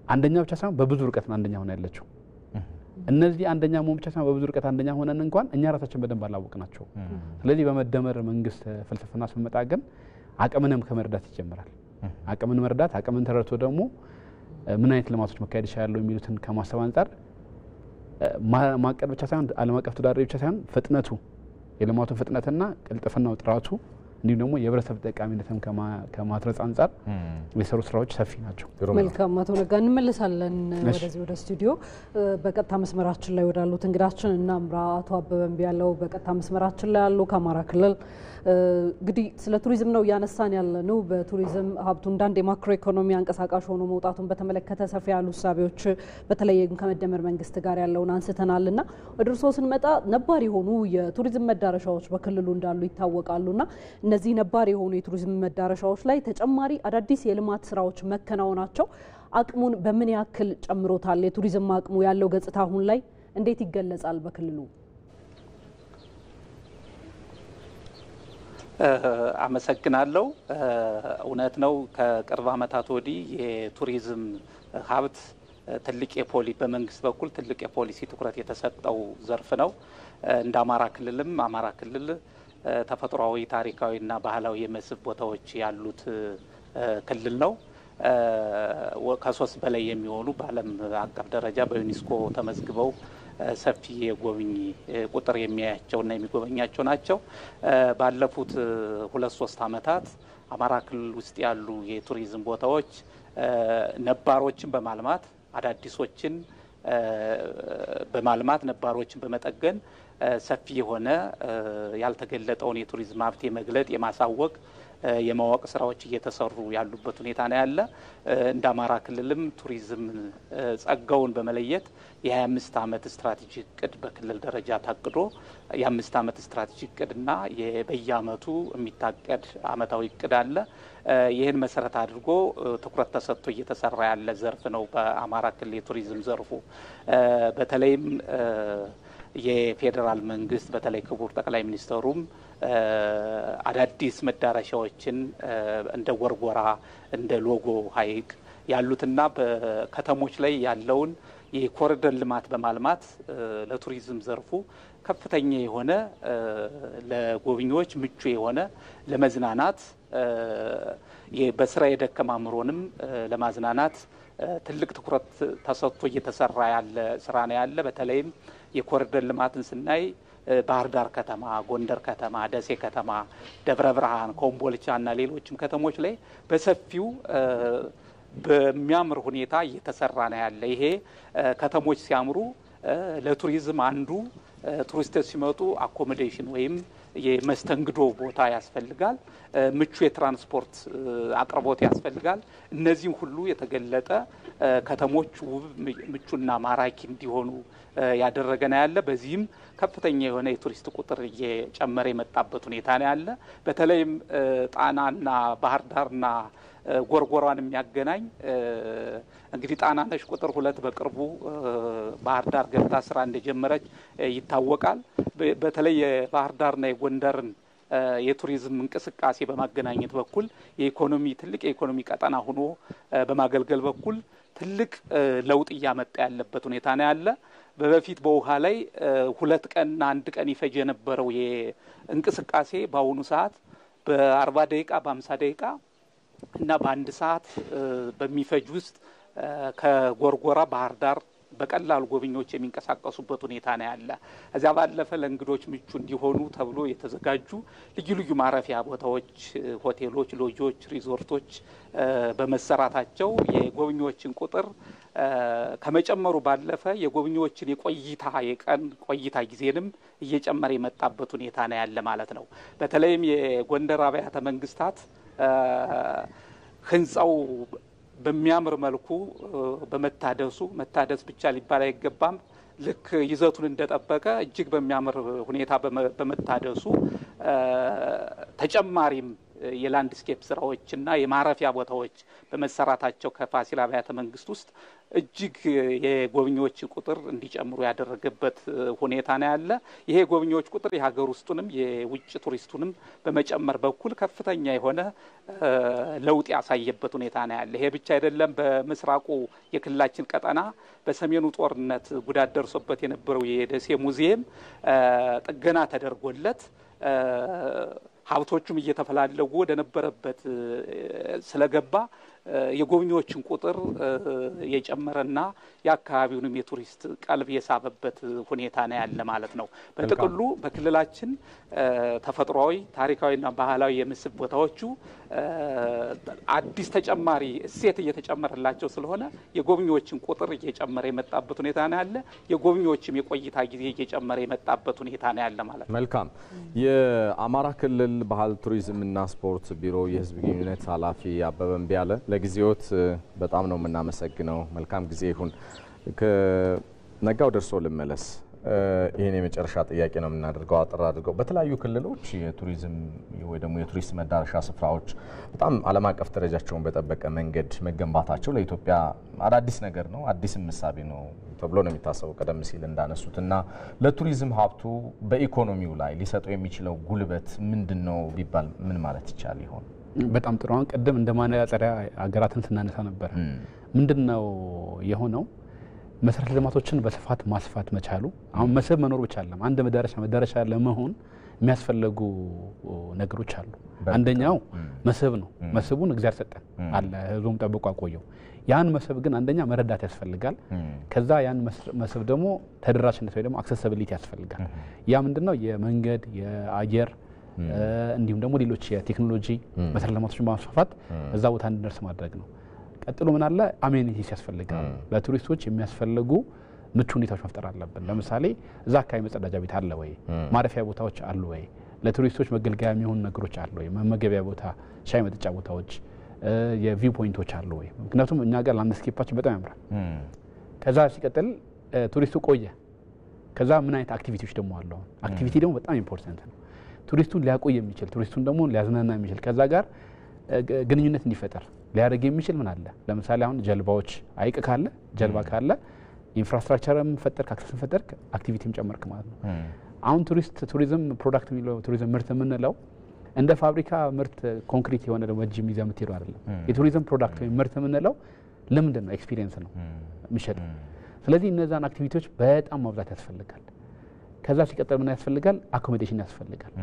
አንደኛ ብቻ ሳይሆን በብዙ ርቀት አንደኛ ሆነ ያለችው። እነዚህ አንደኛ መሆን ብቻ ሳይሆን በብዙ ርቀት አንደኛ ሆነን እንኳን እኛ ራሳችን በደንብ አላወቅናቸው። ስለዚህ በመደመር መንግስት ፍልስፍና ስመጣ ግን አቅምንም ከመርዳት ይጀምራል። አቅምን መርዳት አቅምን ተረድቶ ደግሞ ምን አይነት ልማቶች መካሄድ ይችላሉ የሚሉትን ከማሰብ አንፃር ማቀድ ብቻ ሳይሆን ዓለም አቀፍ ተወዳዳሪ ብቻ ሳይሆን ፍጥነቱ የልማቱ ፍጥነትና ቅልጥፍናው ጥራቱ እንዲሁም ደግሞ የህብረተሰብ ተጠቃሚነትን ከማትረጽ አንፃር የሰሩ ስራዎች ሰፊ ናቸው። መልካም አቶ ነጋ እንመለሳለን ወደዚህ ወደ ስቱዲዮ በቀጥታ መስመራችን ላይ ወዳሉት እንግዳችን እናምራ። አቶ አበበም ቢያለው በቀጥታ መስመራችን ላይ ያሉ ከአማራ ክልል እንግዲህ ስለ ቱሪዝም ነው ያነሳን ያለነው። በቱሪዝም ሀብቱ እንዳንድ የማክሮ ኢኮኖሚ አንቀሳቃሽ ሆኖ መውጣቱን በተመለከተ ሰፊ ያሉ ሀሳቦች በተለይ ከመደመር መንግስት ጋር ያለውን አንስተናልና ወደ እርስዎ ስንመጣ ነባር የሆኑ የቱሪዝም መዳረሻዎች በክልሉ እንዳሉ ይታወቃሉና እነዚህ ነባር የሆኑ የቱሪዝም መዳረሻዎች ላይ ተጨማሪ አዳዲስ የልማት ስራዎች መከናወናቸው አቅሙን በምን ያክል ጨምሮታል? የቱሪዝም አቅሙ ያለው ገጽታ አሁን ላይ እንዴት ይገለጻል በክልሉ? አመሰግናለሁ። እውነት ነው ከቅርብ ዓመታት ወዲህ የቱሪዝም ሀብት ትልቅ በመንግስት በኩል ትልቅ የፖሊሲ ትኩረት የተሰጠው ዘርፍ ነው። እንደ አማራ ክልል ተፈጥሯዊ ታሪካዊና ባህላዊ የመስህብ ቦታዎች ያሉት ክልል ነው። ከ3 በላይ የሚሆኑ በዓለም አቀፍ ደረጃ በዩኔስኮ ተመዝግበው ሰፊ የጎብኚ ቁጥር የሚያያቸውና የሚጎበኛቸው ናቸው። ባለፉት 2-3 ዓመታት አማራ ክልል ውስጥ ያሉ የቱሪዝም ቦታዎች ነባሮችን በማልማት አዳዲሶችን በማልማት ነባሮችን በመጠገን ሰፊ የሆነ ያልተገለጠውን የቱሪዝም ሀብት የመግለጥ የማሳወቅ የማወቅ ስራዎች እየተሰሩ ያሉበት ሁኔታ ነው ያለ። እንደ አማራ ክልልም ቱሪዝም ጸጋውን በመለየት የ25 ዓመት ስትራቴጂ እቅድ በክልል ደረጃ ታቅዶ የ5 ዓመት ስትራቴጂ እቅድና በየአመቱ የሚታቀድ አመታዊ እቅድ አለ። ይህን መሰረት አድርጎ ትኩረት ተሰጥቶ እየተሰራ ያለ ዘርፍ ነው በአማራ ክልል የቱሪዝም ዘርፉ። በተለይም የፌዴራል መንግስት በተለይ ክቡር ጠቅላይ ሚኒስትሩም አዳዲስ መዳረሻዎችን እንደ ጎርጎራ እንደ ሎጎ ሐይቅ ያሉትና በከተሞች ላይ ያለውን የኮሪደር ልማት በማልማት ለቱሪዝም ዘርፉ ከፍተኛ የሆነ ለጎብኚዎች ምቹ የሆነ ለመዝናናት በስራ የደከማ አእምሮንም ለማዝናናት ትልቅ ትኩረት ተሰጥቶ እየተሰራ ያለ ስራ ነው ያለ። በተለይም የኮሪደር ልማትን ስናይ ባህር ዳር ከተማ፣ ጎንደር ከተማ፣ ደሴ ከተማ፣ ደብረ ብርሃን፣ ኮምቦልቻ እና ሌሎችም ከተሞች ላይ በሰፊው በሚያምር ሁኔታ እየተሰራ ነው ያለ። ይሄ ከተሞች ሲያምሩ ለቱሪዝም አንዱ ቱሪስቶች ሲመጡ አኮሞዴሽን ወይም የመስተንግዶ ቦታ ያስፈልጋል። ምቹ የትራንስፖርት አቅርቦት ያስፈልጋል። እነዚህም ሁሉ የተገለጠ ከተሞች ውብ ምቹና ማራኪ እንዲሆኑ ያደረገ ነው ያለ። በዚህም ከፍተኛ የሆነ የቱሪስት ቁጥር እየጨመረ የመጣበት ሁኔታ ነው ያለ። በተለይም ጣናና ባህር ዳርና ጎርጎራን የሚያገናኝ እንግዲህ ጣናነሽ ቁጥር 2 በቅርቡ ባህር ዳር ገብታ ስራ እንደጀመረች ይታወቃል። በተለይ የባህር ዳርና የጎንደርን የቱሪዝም እንቅስቃሴ በማገናኘት በኩል ትልቅ የኢኮኖሚ ቀጠና ሆኖ በማገልገል በኩል ትልቅ ለውጥ እያመጣ ያለበት ሁኔታ ነው ያለ። በፊት በውሃ ላይ 2 ቀንና 1 ቀን ይፈጅ የነበረው የእንቅስቃሴ በአሁኑ ሰዓት በ40 ደቂቃ በ50 ደቂቃ እና በ1 ሰዓት በሚፈጅ ውስጥ ከጎርጎራ ባህር ዳር በቀላሉ ጎብኚዎች የሚንቀሳቀሱበት ሁኔታ ነው ያለ። እዚያ ባለፈ ለእንግዶች ምቹ እንዲሆኑ ተብሎ የተዘጋጁ ልዩ ልዩ ማረፊያ ቦታዎች፣ ሆቴሎች፣ ሎጆች፣ ሪዞርቶች በመሰራታቸው የጎብኚዎችን ቁጥር ከመጨመሩ ባለፈ የጎብኚዎችን የቀን ቆይታ ጊዜንም እየጨመረ የመጣበት ሁኔታ ነው ያለ ማለት ነው። በተለይም የጎንደር አብያተ መንግስታት ህንጻው በሚያምር መልኩ መታደስ ብቻ ሊባል አይገባም። ልክ ይዘቱን እንደጠበቀ እጅግ በሚያምር ሁኔታ በመታደሱ ተጨማሪም የላንድስኬፕ ስራዎችና የማረፊያ ቦታዎች በመሰራታቸው ከፋሲል አብያተ መንግስት ውስጥ እጅግ የጎብኚዎች ቁጥር እንዲጨምሩ ያደረገበት ሁኔታ ነው ያለ። ይሄ የጎብኚዎች ቁጥር የሀገር ውስጡንም የውጭ ቱሪስቱንም በመጨመር በኩል ከፍተኛ የሆነ ለውጥ ያሳየበት ሁኔታ ነው ያለ። ይሄ ብቻ አይደለም። በምስራቁ የክልላችን ቀጠና በሰሜኑ ጦርነት ጉዳት ደርሶበት የነበረው የደሴ ሙዚየም ጥገና ተደርጎለት ሀብቶቹም እየተፈላለጉ ወደ ነበረበት ስለገባ የጎብኚዎችን ቁጥር የጨመረና የአካባቢውንም የቱሪስት ቀልብ የሳበበት ሁኔታ ነው ያለ ማለት ነው። በጥቅሉ በክልላችን ተፈጥሯዊ ታሪካዊና ባህላዊ የመስህብ ቦታዎቹ አዲስ ተጨማሪ እሴት እየተጨመረላቸው ስለሆነ የጎብኚዎችን ቁጥር እየጨመረ የመጣበት ሁኔታ ነው ያለ። የጎብኚዎችም የቆይታ ጊዜ እየጨመረ የመጣበት ሁኔታ ነው ያለ ማለት ነው። መልካም። የአማራ ክልል ባህል ቱሪዝምና ስፖርት ቢሮ የህዝብ ግንኙነት ኃላፊ አበበ እምቢያለ ለጊዜዎት በጣም ነው የምናመሰግነው። መልካም ጊዜ ይሁን። ከነጋው ደርሶ ልመለስ። ይሄን የመጨረሻ ጥያቄ ነው የምናደርገው አጥራ አድርገው በተለያዩ ክልሎች የቱሪዝም ወይ ደግሞ የቱሪስት መዳረሻ ስፍራዎች በጣም ዓለም አቀፍ ደረጃቸውን በጠበቀ መንገድ መገንባታቸው ለኢትዮጵያ አዳዲስ ነገር ነው፣ አዲስ ምሳሌ ነው ተብሎ ነው የሚታሰበው። ቀደም ሲል እንዳነሱትና ለቱሪዝም ሀብቱ በኢኮኖሚው ላይ ሊሰጠው የሚችለው ጉልበት ምንድነው ቢባል ምን ማለት ይቻል ይሆን? በጣም ጥሩ። አሁን ቀደም እንደማነጻጸሪያ ሀገራትን ስናነሳ ነበር። ምንድነው የሆነው? መሰረተ ልማቶችን በስፋት ማስፋት መቻሉ። አሁን መስህብ መኖር ብቻ አይደለም። አንድ መዳረሻ ለመሆን የሚያስፈልጉ ነገሮች አሉ። አንደኛው መስህብ ነው። መስህቡን እግዚአብሔር ሰጠን አለ፣ ህዝቡም ጠብቆ አቆየው። ያን መስህብ ግን አንደኛ መረዳት ያስፈልጋል። ከዛ ያን መስህብ ደግሞ ተደራሽነት ወይ ደግሞ አክሰሲቢሊቲ ያስፈልጋል። ያ ምንድነው? የመንገድ፣ የአየር እንዲሁም ደግሞ ሌሎች የቴክኖሎጂ መሰረተ ልማቶችን በማስፋፋት እዛ ቦታ እንድንደርስ ማድረግ ነው። ቀጥሎ ምን አለ? አሜኒቲስ ያስፈልጋል። ለቱሪስቶች የሚያስፈልጉ ምቹ ሁኔታዎች መፍጠር አለብን። ለምሳሌ እዛ አካባቢ መጸዳጃ ቤት አለ ወይ? ማረፊያ ቦታዎች አሉ ወይ? ለቱሪስቶች መገልገያ የሚሆኑ ነገሮች አሉ ወይ? መመገቢያ ቦታ፣ ሻይ መጠጫ ቦታዎች፣ የቪው ፖይንቶች አሉ ወይ? ምክንያቱም እኛ ጋር ላንድስኬፓችን በጣም ያምራል። ከዛ ሲቀጥል ቱሪስቱ ቆየ። ከዛ ምን አይነት አክቲቪቲዎች ደግሞ አሉ? አክቲቪቲ ደግሞ በጣም ኢምፖርታንት ነው። ቱሪስቱን ሊያቆይ የሚችል ቱሪስቱን ደግሞ ሊያዝናና የሚችል ከዛ ጋር ግንኙነት እንዲፈጠር ሊያደርግ የሚችል ምን አለ? ለምሳሌ አሁን ጀልባዎች፣ ሀይቅ ካለ ጀልባ ካለ ኢንፍራስትራክቸርም ፈጠርክ፣ አክሰስም ፈጠርክ፣ አክቲቪቲም ጨመርክ ማለት ነው። አሁን ቱሪዝም ፕሮዳክት የሚለው ቱሪዝም ምርት የምንለው እንደ ፋብሪካ ምርት ኮንክሪት የሆነ ደግሞ እጅ ይዘህ የምትሄደው አይደለም። የቱሪዝም ፕሮዳክት ወይም ምርት የምንለው ልምድ ነው፣ ኤክስፒሪየንስ ነው የሚሸጠው። ስለዚህ እነዛን አክቲቪቲዎች በጣም ማብዛት ያስፈልጋል። ከዛ ሲቀጥል ምን ያስፈልጋል? አኮሞዴሽን ያስፈልጋል።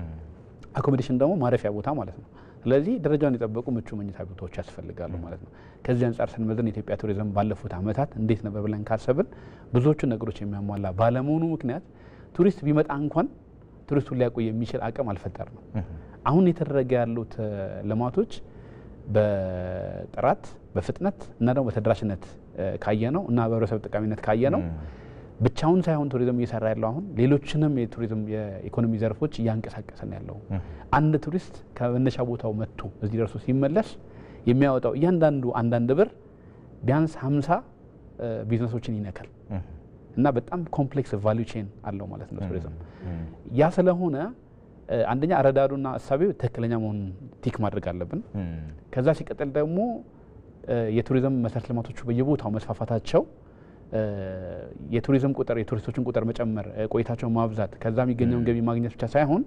አኮሞዴሽን ደግሞ ማረፊያ ቦታ ማለት ነው። ስለዚህ ደረጃውን የጠበቁ ምቹ መኝታ ቤቶች ያስፈልጋሉ ማለት ነው። ከዚህ አንጻር ስንመዝን የኢትዮጵያ ቱሪዝም ባለፉት ዓመታት እንዴት ነበር ብለን ካሰብን ብዙዎቹ ነገሮች የሚያሟላ ባለመሆኑ ምክንያት ቱሪስት ቢመጣ እንኳን ቱሪስቱን ሊያቆይ የሚችል አቅም አልፈጠርንም። አሁን የተደረገ ያሉት ልማቶች በጥራት በፍጥነት እና ደግሞ በተደራሽነት ካየነው እና በህብረተሰብ ጠቃሚነት ካየነው ብቻውን ሳይሆን ቱሪዝም እየሰራ ያለው አሁን ሌሎችንም የቱሪዝም የኢኮኖሚ ዘርፎች እያንቀሳቀሰን ያለው አንድ ቱሪስት ከመነሻ ቦታው መጥቶ እዚህ ደርሶ ሲመለስ የሚያወጣው እያንዳንዱ አንዳንድ ብር ቢያንስ 50 ቢዝነሶችን ይነካል እና በጣም ኮምፕሌክስ ቫልዩ ቼን አለው ማለት ነው ቱሪዝም። ያ ስለሆነ አንደኛ አረዳዱና አሳቢው ትክክለኛ መሆኑን ቲክ ማድረግ አለብን። ከዛ ሲቀጥል ደግሞ የቱሪዝም መሰረተ ልማቶቹ በየቦታው መስፋፋታቸው የቱሪዝም ቁጥር የቱሪስቶችን ቁጥር መጨመር ቆይታቸውን ማብዛት ከዛ የሚገኘውን ገቢ ማግኘት ብቻ ሳይሆን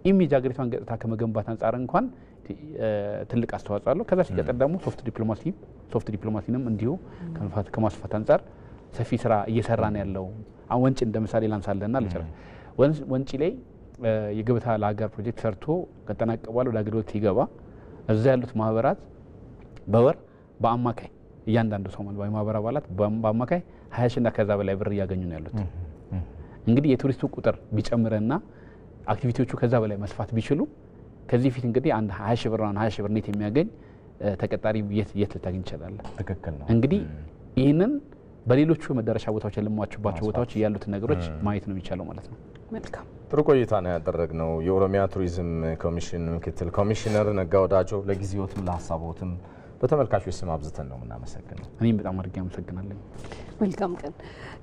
ኢሜጅ አገሪቷን ገጽታ ከመገንባት አንጻር እንኳን ትልቅ አስተዋጽኦ አለው። ከዛ ሲቀጥል ደግሞ ሶፍት ዲፕሎማሲንም እንዲሁ ከማስፋት አንጻር ሰፊ ስራ እየሰራን ያለው አሁን ወንጪ እንደምሳሌ ላንሳለና ልጨርስ። ወንጪ ላይ የገበታ ለሀገር ፕሮጀክት ሰርቶ ከተጠናቀቀ ወደ አገልግሎት ሲገባ እዛ ያሉት ማህበራት በወር በአማካይ እያንዳንዱ ሰው ማለት ማህበር አባላት በአማካይ 20 ሺህ እና ከዛ በላይ ብር እያገኙ ነው ያሉት። እንግዲህ የቱሪስቱ ቁጥር ቢጨምርና አክቲቪቲዎቹ ከዛ በላይ መስፋት ቢችሉ ከዚህ ፊት እንግዲህ አንድ 20 ሺህ ብር 20 ሺህ ብር ኔት የሚያገኝ ተቀጣሪ የት ልታገኝ ይችላል? ትክክል ነው። እንግዲህ ይህንን በሌሎቹ መዳረሻ ቦታዎች ያለሟቸውባቸው ቦታዎች ያሉትን ነገሮች ማየት ነው የሚቻለው ማለት ነው። መልካም ጥሩ ቆይታ ነው ያደረግነው። የኦሮሚያ ቱሪዝም ኮሚሽን ምክትል ኮሚሽነር ነጋ ወዳጆ ለጊዜዎትም ለሀሳቦትም በተመልካቾች ስም አብዝተን ነው የምናመሰግነው። እኔም በጣም አድርጌ አመሰግናለሁ። መልካም ቀን።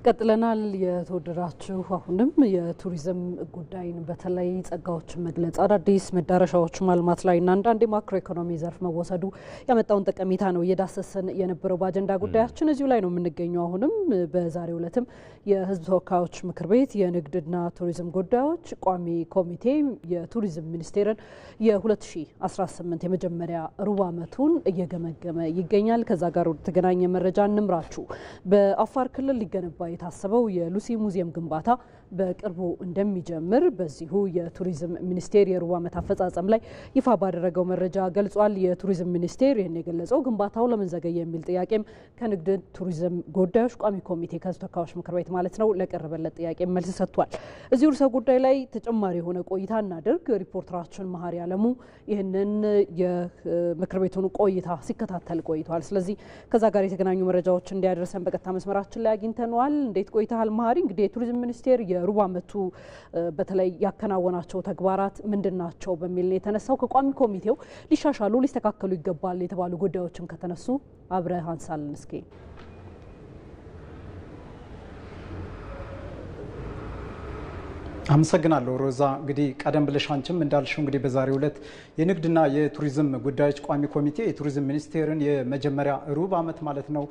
ቀጥለናል። የተወደዳችሁ አሁንም የቱሪዝም ጉዳይን በተለይ ጸጋዎችን መግለጽ አዳዲስ መዳረሻዎች ማልማት ላይና አንዳንድ ማክሮ ኢኮኖሚ ዘርፍ መወሰዱ ያመጣውን ጠቀሜታ ነው እየዳሰሰን የነበረው በአጀንዳ ጉዳያችን እዚሁ ላይ ነው የምንገኘው። አሁንም በዛሬው ዕለትም የሕዝብ ተወካዮች ምክር ቤት የንግድና ቱሪዝም ጉዳዮች ቋሚ ኮሚቴ የቱሪዝም ሚኒስቴርን የ2018 የመጀመሪያ ሩብ ዓመቱን እየገመገመ እየገመገመ ይገኛል። ከዛ ጋር ወደ ተገናኘ መረጃ እንምራችሁ። በአፋር ክልል ሊገነባ የታሰበው የሉሲ ሙዚየም ግንባታ በቅርቡ እንደሚጀምር በዚሁ የቱሪዝም ሚኒስቴር የሩብ ዓመት አፈጻጸም ላይ ይፋ ባደረገው መረጃ ገልጿል። የቱሪዝም ሚኒስቴር ይህን የገለጸው ግንባታው ለምን ዘገየ የሚል ጥያቄም ከንግድ ቱሪዝም ጉዳዮች ቋሚ ኮሚቴ ከተወካዮች ምክር ቤት ማለት ነው ለቀረበለት ጥያቄ መልስ ሰጥቷል። እዚህ ርዕሰ ጉዳይ ላይ ተጨማሪ የሆነ ቆይታ እናደርግ። ሪፖርተራችን መሀሪ አለሙ ይህንን የምክር ቤቱን ቆይታ ሲከታተል ቆይቷል። ስለዚህ ከዛ ጋር የተገናኙ መረጃዎች እንዲያደርሰን በቀጥታ መስመራችን ላይ አግኝተነዋል። እንዴት ቆይተሃል መሀሪ? እንግዲህ የቱሪዝም ሚኒስቴር የሩብ ዓመቱ በተለይ ያከናወናቸው ተግባራት ምንድናቸው በሚል ነው የተነሳው። ከቋሚ ኮሚቴው ሊሻሻሉ ሊስተካከሉ ይገባል የተባሉ ጉዳዮችም ከተነሱ አብረህ አንሳልን እስኪ። አመሰግናለሁ ሮዛ። እንግዲህ ቀደም ብለሽ አንቺም እንዳልሽው እንግዲህ በዛሬው ዕለት የንግድና የቱሪዝም ጉዳዮች ቋሚ ኮሚቴ የቱሪዝም ሚኒስቴርን የመጀመሪያ ሩብ ዓመት ማለት ነው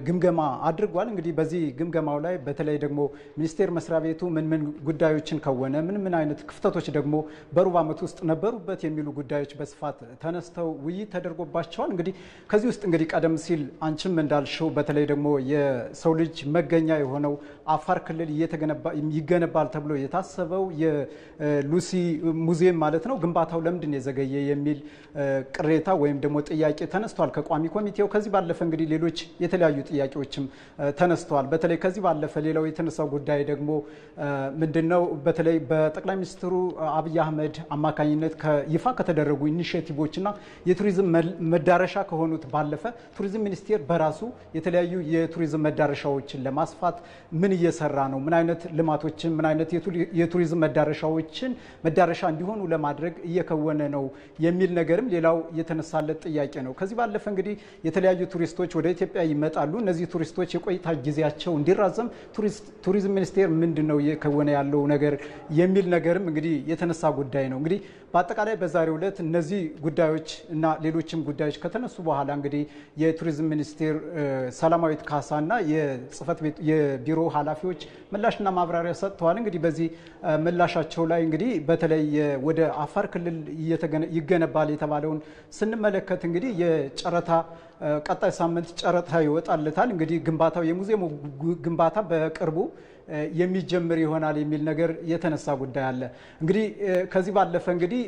ግምገማ አድርጓል። እንግዲህ በዚህ ግምገማው ላይ በተለይ ደግሞ ሚኒስቴር መስሪያ ቤቱ ምን ጉዳዮችን ከወነ፣ ምን አይነት ክፍተቶች ደግሞ በሩብ ዓመት ውስጥ ነበሩበት የሚሉ ጉዳዮች በስፋት ተነስተው ውይይት ተደርጎባቸዋል። እንግዲህ ከዚህ ውስጥ እንግዲህ ቀደም ሲል አንቺም እንዳልሽው በተለይ ደግሞ የሰው ልጅ መገኛ የሆነው አፋር ክልል ይገነባል ተብሎ የታሰበው የሉሲ ሙዚየም ማለት ነው ግንባታው ለምንድን የዘገየ የሚል ቅሬታ ወይም ደግሞ ጥያቄ ተነስቷል ከቋሚ ኮሚቴው። ከዚህ ባለፈ እንግዲህ ሌሎች የተለያዩ ጥያቄዎችም ተነስተዋል። በተለይ ከዚህ ባለፈ ሌላው የተነሳው ጉዳይ ደግሞ ምንድነው በተለይ በጠቅላይ ሚኒስትሩ አብይ አህመድ አማካኝነት ይፋ ከተደረጉ ኢኒሼቲቮችና የቱሪዝም መዳረሻ ከሆኑት ባለፈ ቱሪዝም ሚኒስቴር በራሱ የተለያዩ የቱሪዝም መዳረሻዎችን ለማስፋት ምን እየሰራ ነው፣ ምን አይነት ልማቶችን ምን አይነት የቱሪዝም መዳረሻዎችን መዳረሻ እንዲሆኑ ለማድረግ እየከወነ ነው የሚል ነገርም ሌላው የተነሳለት ጥያቄ ነው። ከዚህ ባለፈ እንግዲህ የተለያዩ ቱሪስቶች ወደ ኢትዮጵያ ይመጣሉ። እነዚህ ቱሪስቶች የቆይታ ጊዜያቸው እንዲራዘም ቱሪዝም ሚኒስቴር ምንድነው እየከወነ ያለው ነገር የሚል ነገርም እንግዲህ የተነሳ ጉዳይ ነው። እንግዲህ በአጠቃላይ በዛሬው ዕለት እነዚህ ጉዳዮች እና ሌሎችም ጉዳዮች ከተነሱ በኋላ እንግዲህ የቱሪዝም ሚኒስቴር ሰላማዊት ካሳና የጽህፈት ቤት የቢሮ ኃላፊዎች ምላሽና ማብራሪያ ሰጥተዋል። እንግዲህ በዚህ ምላሻቸው ላይ እንግዲህ በተለይ ወደ አፋር ክልል ይገነባል የተባለውን ስንመለከት እንግዲህ የጨረታ ቀጣይ ሳምንት ጨረታ ይወጣለታል። እንግዲህ ግንባታው የሙዚየሙ ግንባታ በቅርቡ የሚጀምር ይሆናል የሚል ነገር የተነሳ ጉዳይ አለ። እንግዲህ ከዚህ ባለፈ እንግዲህ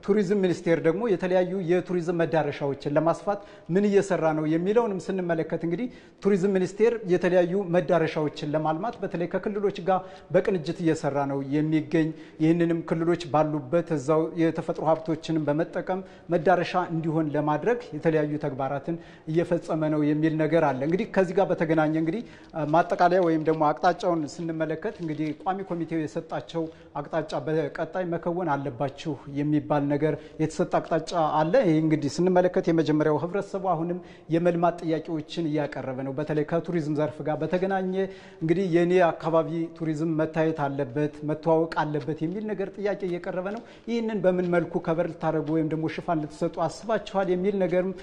ቱሪዝም ሚኒስቴር ደግሞ የተለያዩ የቱሪዝም መዳረሻዎችን ለማስፋት ምን እየሰራ ነው የሚለውንም ስንመለከት እንግዲህ ቱሪዝም ሚኒስቴር የተለያዩ መዳረሻዎችን ለማልማት በተለይ ከክልሎች ጋር በቅንጅት እየሰራ ነው የሚገኝ። ይህንንም ክልሎች ባሉበት እዛው የተፈጥሮ ሀብቶችንም በመጠቀም መዳረሻ እንዲሆን ለማድረግ የተለያዩ ተግባራትን እየፈጸመ ነው የሚል ነገር አለ። እንግዲህ ከዚህ ጋር በተገናኘ እንግዲህ ማጠቃለያ ወይም ደግሞ አቅጣጫውን ስንመለከት እንግዲህ ቋሚ ኮሚቴው የሰጣቸው አቅጣጫ በቀጣይ መከወን አለባችሁ የሚባል ነገር የተሰጠ አቅጣጫ አለ። ይሄ እንግዲህ ስንመለከት የመጀመሪያው ህብረተሰቡ አሁንም የመልማት ጥያቄዎችን እያቀረበ ነው። በተለይ ከቱሪዝም ዘርፍ ጋር በተገናኘ እንግዲህ የኔ አካባቢ ቱሪዝም መታየት አለበት መተዋወቅ አለበት የሚል ነገር ጥያቄ እየቀረበ ነው። ይህንን በምን መልኩ ከበር ልታደርጉ ወይም ደግሞ ሽፋን ልትሰጡ አስባችኋል የሚል ነገርም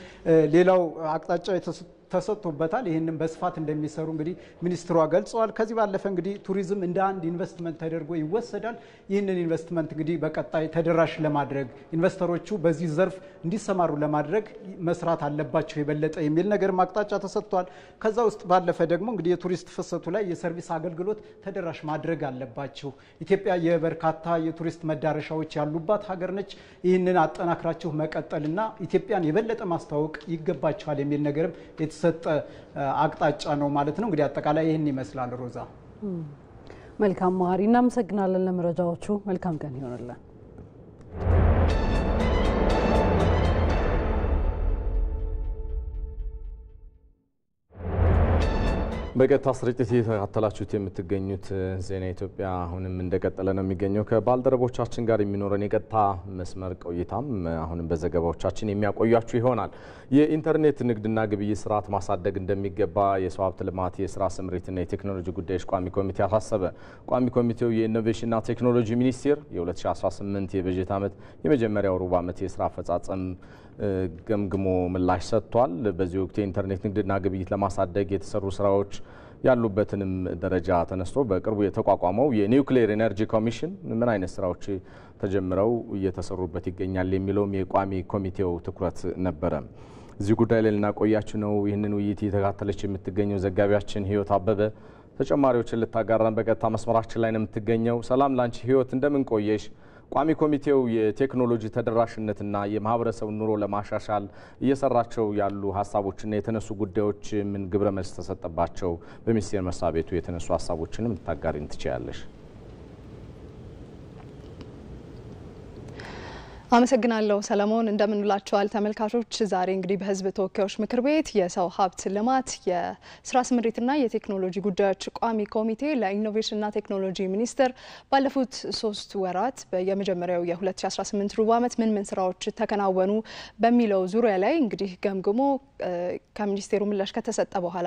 ሌላው አቅጣጫ ተሰጥቶበታል። ይህንን በስፋት እንደሚሰሩ እንግዲህ ሚኒስትሯ ገልጸዋል። ከዚህ ባለፈ እንግዲህ ቱሪዝም እንደ አንድ ኢንቨስትመንት ተደርጎ ይወሰዳል። ይህንን ኢንቨስትመንት እንግዲህ በቀጣይ ተደራሽ ለማድረግ ኢንቨስተሮቹ በዚህ ዘርፍ እንዲሰማሩ ለማድረግ መስራት አለባቸው የበለጠ የሚል ነገር አቅጣጫ ተሰጥቷል። ከዛ ውስጥ ባለፈ ደግሞ እንግዲህ የቱሪስት ፍሰቱ ላይ የሰርቪስ አገልግሎት ተደራሽ ማድረግ አለባቸው። ኢትዮጵያ የበርካታ የቱሪስት መዳረሻዎች ያሉባት ሀገር ነች። ይህንን አጠናክራችሁ መቀጠልና ኢትዮጵያን የበለጠ ማስተዋወቅ ይገባቸዋል የሚል ነገርም የተሰጠ አቅጣጫ ነው ማለት ነው። እንግዲህ አጠቃላይ ይህን ይመስላል። ሮዛ መልካም መሀሪ፣ እናመሰግናለን ለመረጃዎቹ። መልካም ቀን ይሆንልን። በቀጥታ ስርጭት እየተከታተላችሁት የምትገኙት ዜና ኢትዮጵያ አሁንም እንደቀጠለ ነው የሚገኘው። ከባልደረቦቻችን ጋር የሚኖረን የቀጥታ መስመር ቆይታም አሁንም በዘገባዎቻችን የሚያቆያችሁ ይሆናል። የኢንተርኔት ንግድና ግብይት ስርዓት ማሳደግ እንደሚገባ የሰው ሀብት ልማት የስራ ስምሪትና የቴክኖሎጂ ጉዳዮች ቋሚ ኮሚቴ አሳሰበ። ቋሚ ኮሚቴው የኢኖቬሽንና ቴክኖሎጂ ሚኒስቴር የ2018 የበጀት ዓመት የመጀመሪያው ሩብ ዓመት የስራ አፈጻጸም ገምግሞ ምላሽ ሰጥቷል። በዚህ ወቅት የኢንተርኔት ንግድና ግብይት ለማሳደግ የተሰሩ ስራዎች ያሉበትንም ደረጃ ተነስቶ በቅርቡ የተቋቋመው የኒውክሌር ኤነርጂ ኮሚሽን ምን አይነት ስራዎች ተጀምረው እየተሰሩበት ይገኛል የሚለውም የቋሚ ኮሚቴው ትኩረት ነበረ። እዚህ ጉዳይ ላይ ልናቆያችሁ ነው። ይህንን ውይይት እየተከታተለች የምትገኘው ዘጋቢያችን ህይወት አበበ ተጨማሪዎችን ልታጋራን በቀጥታ መስመራችን ላይ ነው የምትገኘው። ሰላም ላንቺ ህይወት፣ እንደምን ቆየሽ? ቋሚ ኮሚቴው የቴክኖሎጂ ተደራሽነትና የማህበረሰብ ኑሮ ለማሻሻል እየሰራቸው ያሉ ሀሳቦችና የተነሱ ጉዳዮች ምን ግብረ መልስ ተሰጠባቸው? በሚኒስቴር መስሪያ ቤቱ የተነሱ ሀሳቦችንም ልታጋሪን ትችያለሽ? አመሰግናለሁ ሰለሞን። እንደምንላችኋል ተመልካቾች። ዛሬ እንግዲህ በህዝብ ተወካዮች ምክር ቤት የሰው ሀብት ልማት የስራ ስምሪትና የቴክኖሎጂ ጉዳዮች ቋሚ ኮሚቴ ለኢኖቬሽንና ቴክኖሎጂ ሚኒስቴር ባለፉት 3 ወራት የመጀመሪያው የ2018 ሩብ ዓመት ምን ስራዎች ተከናወኑ በሚለው ዙሪያ ላይ እንግዲህ ገምግሞ ከሚኒስቴሩ ምላሽ ከተሰጠ በኋላ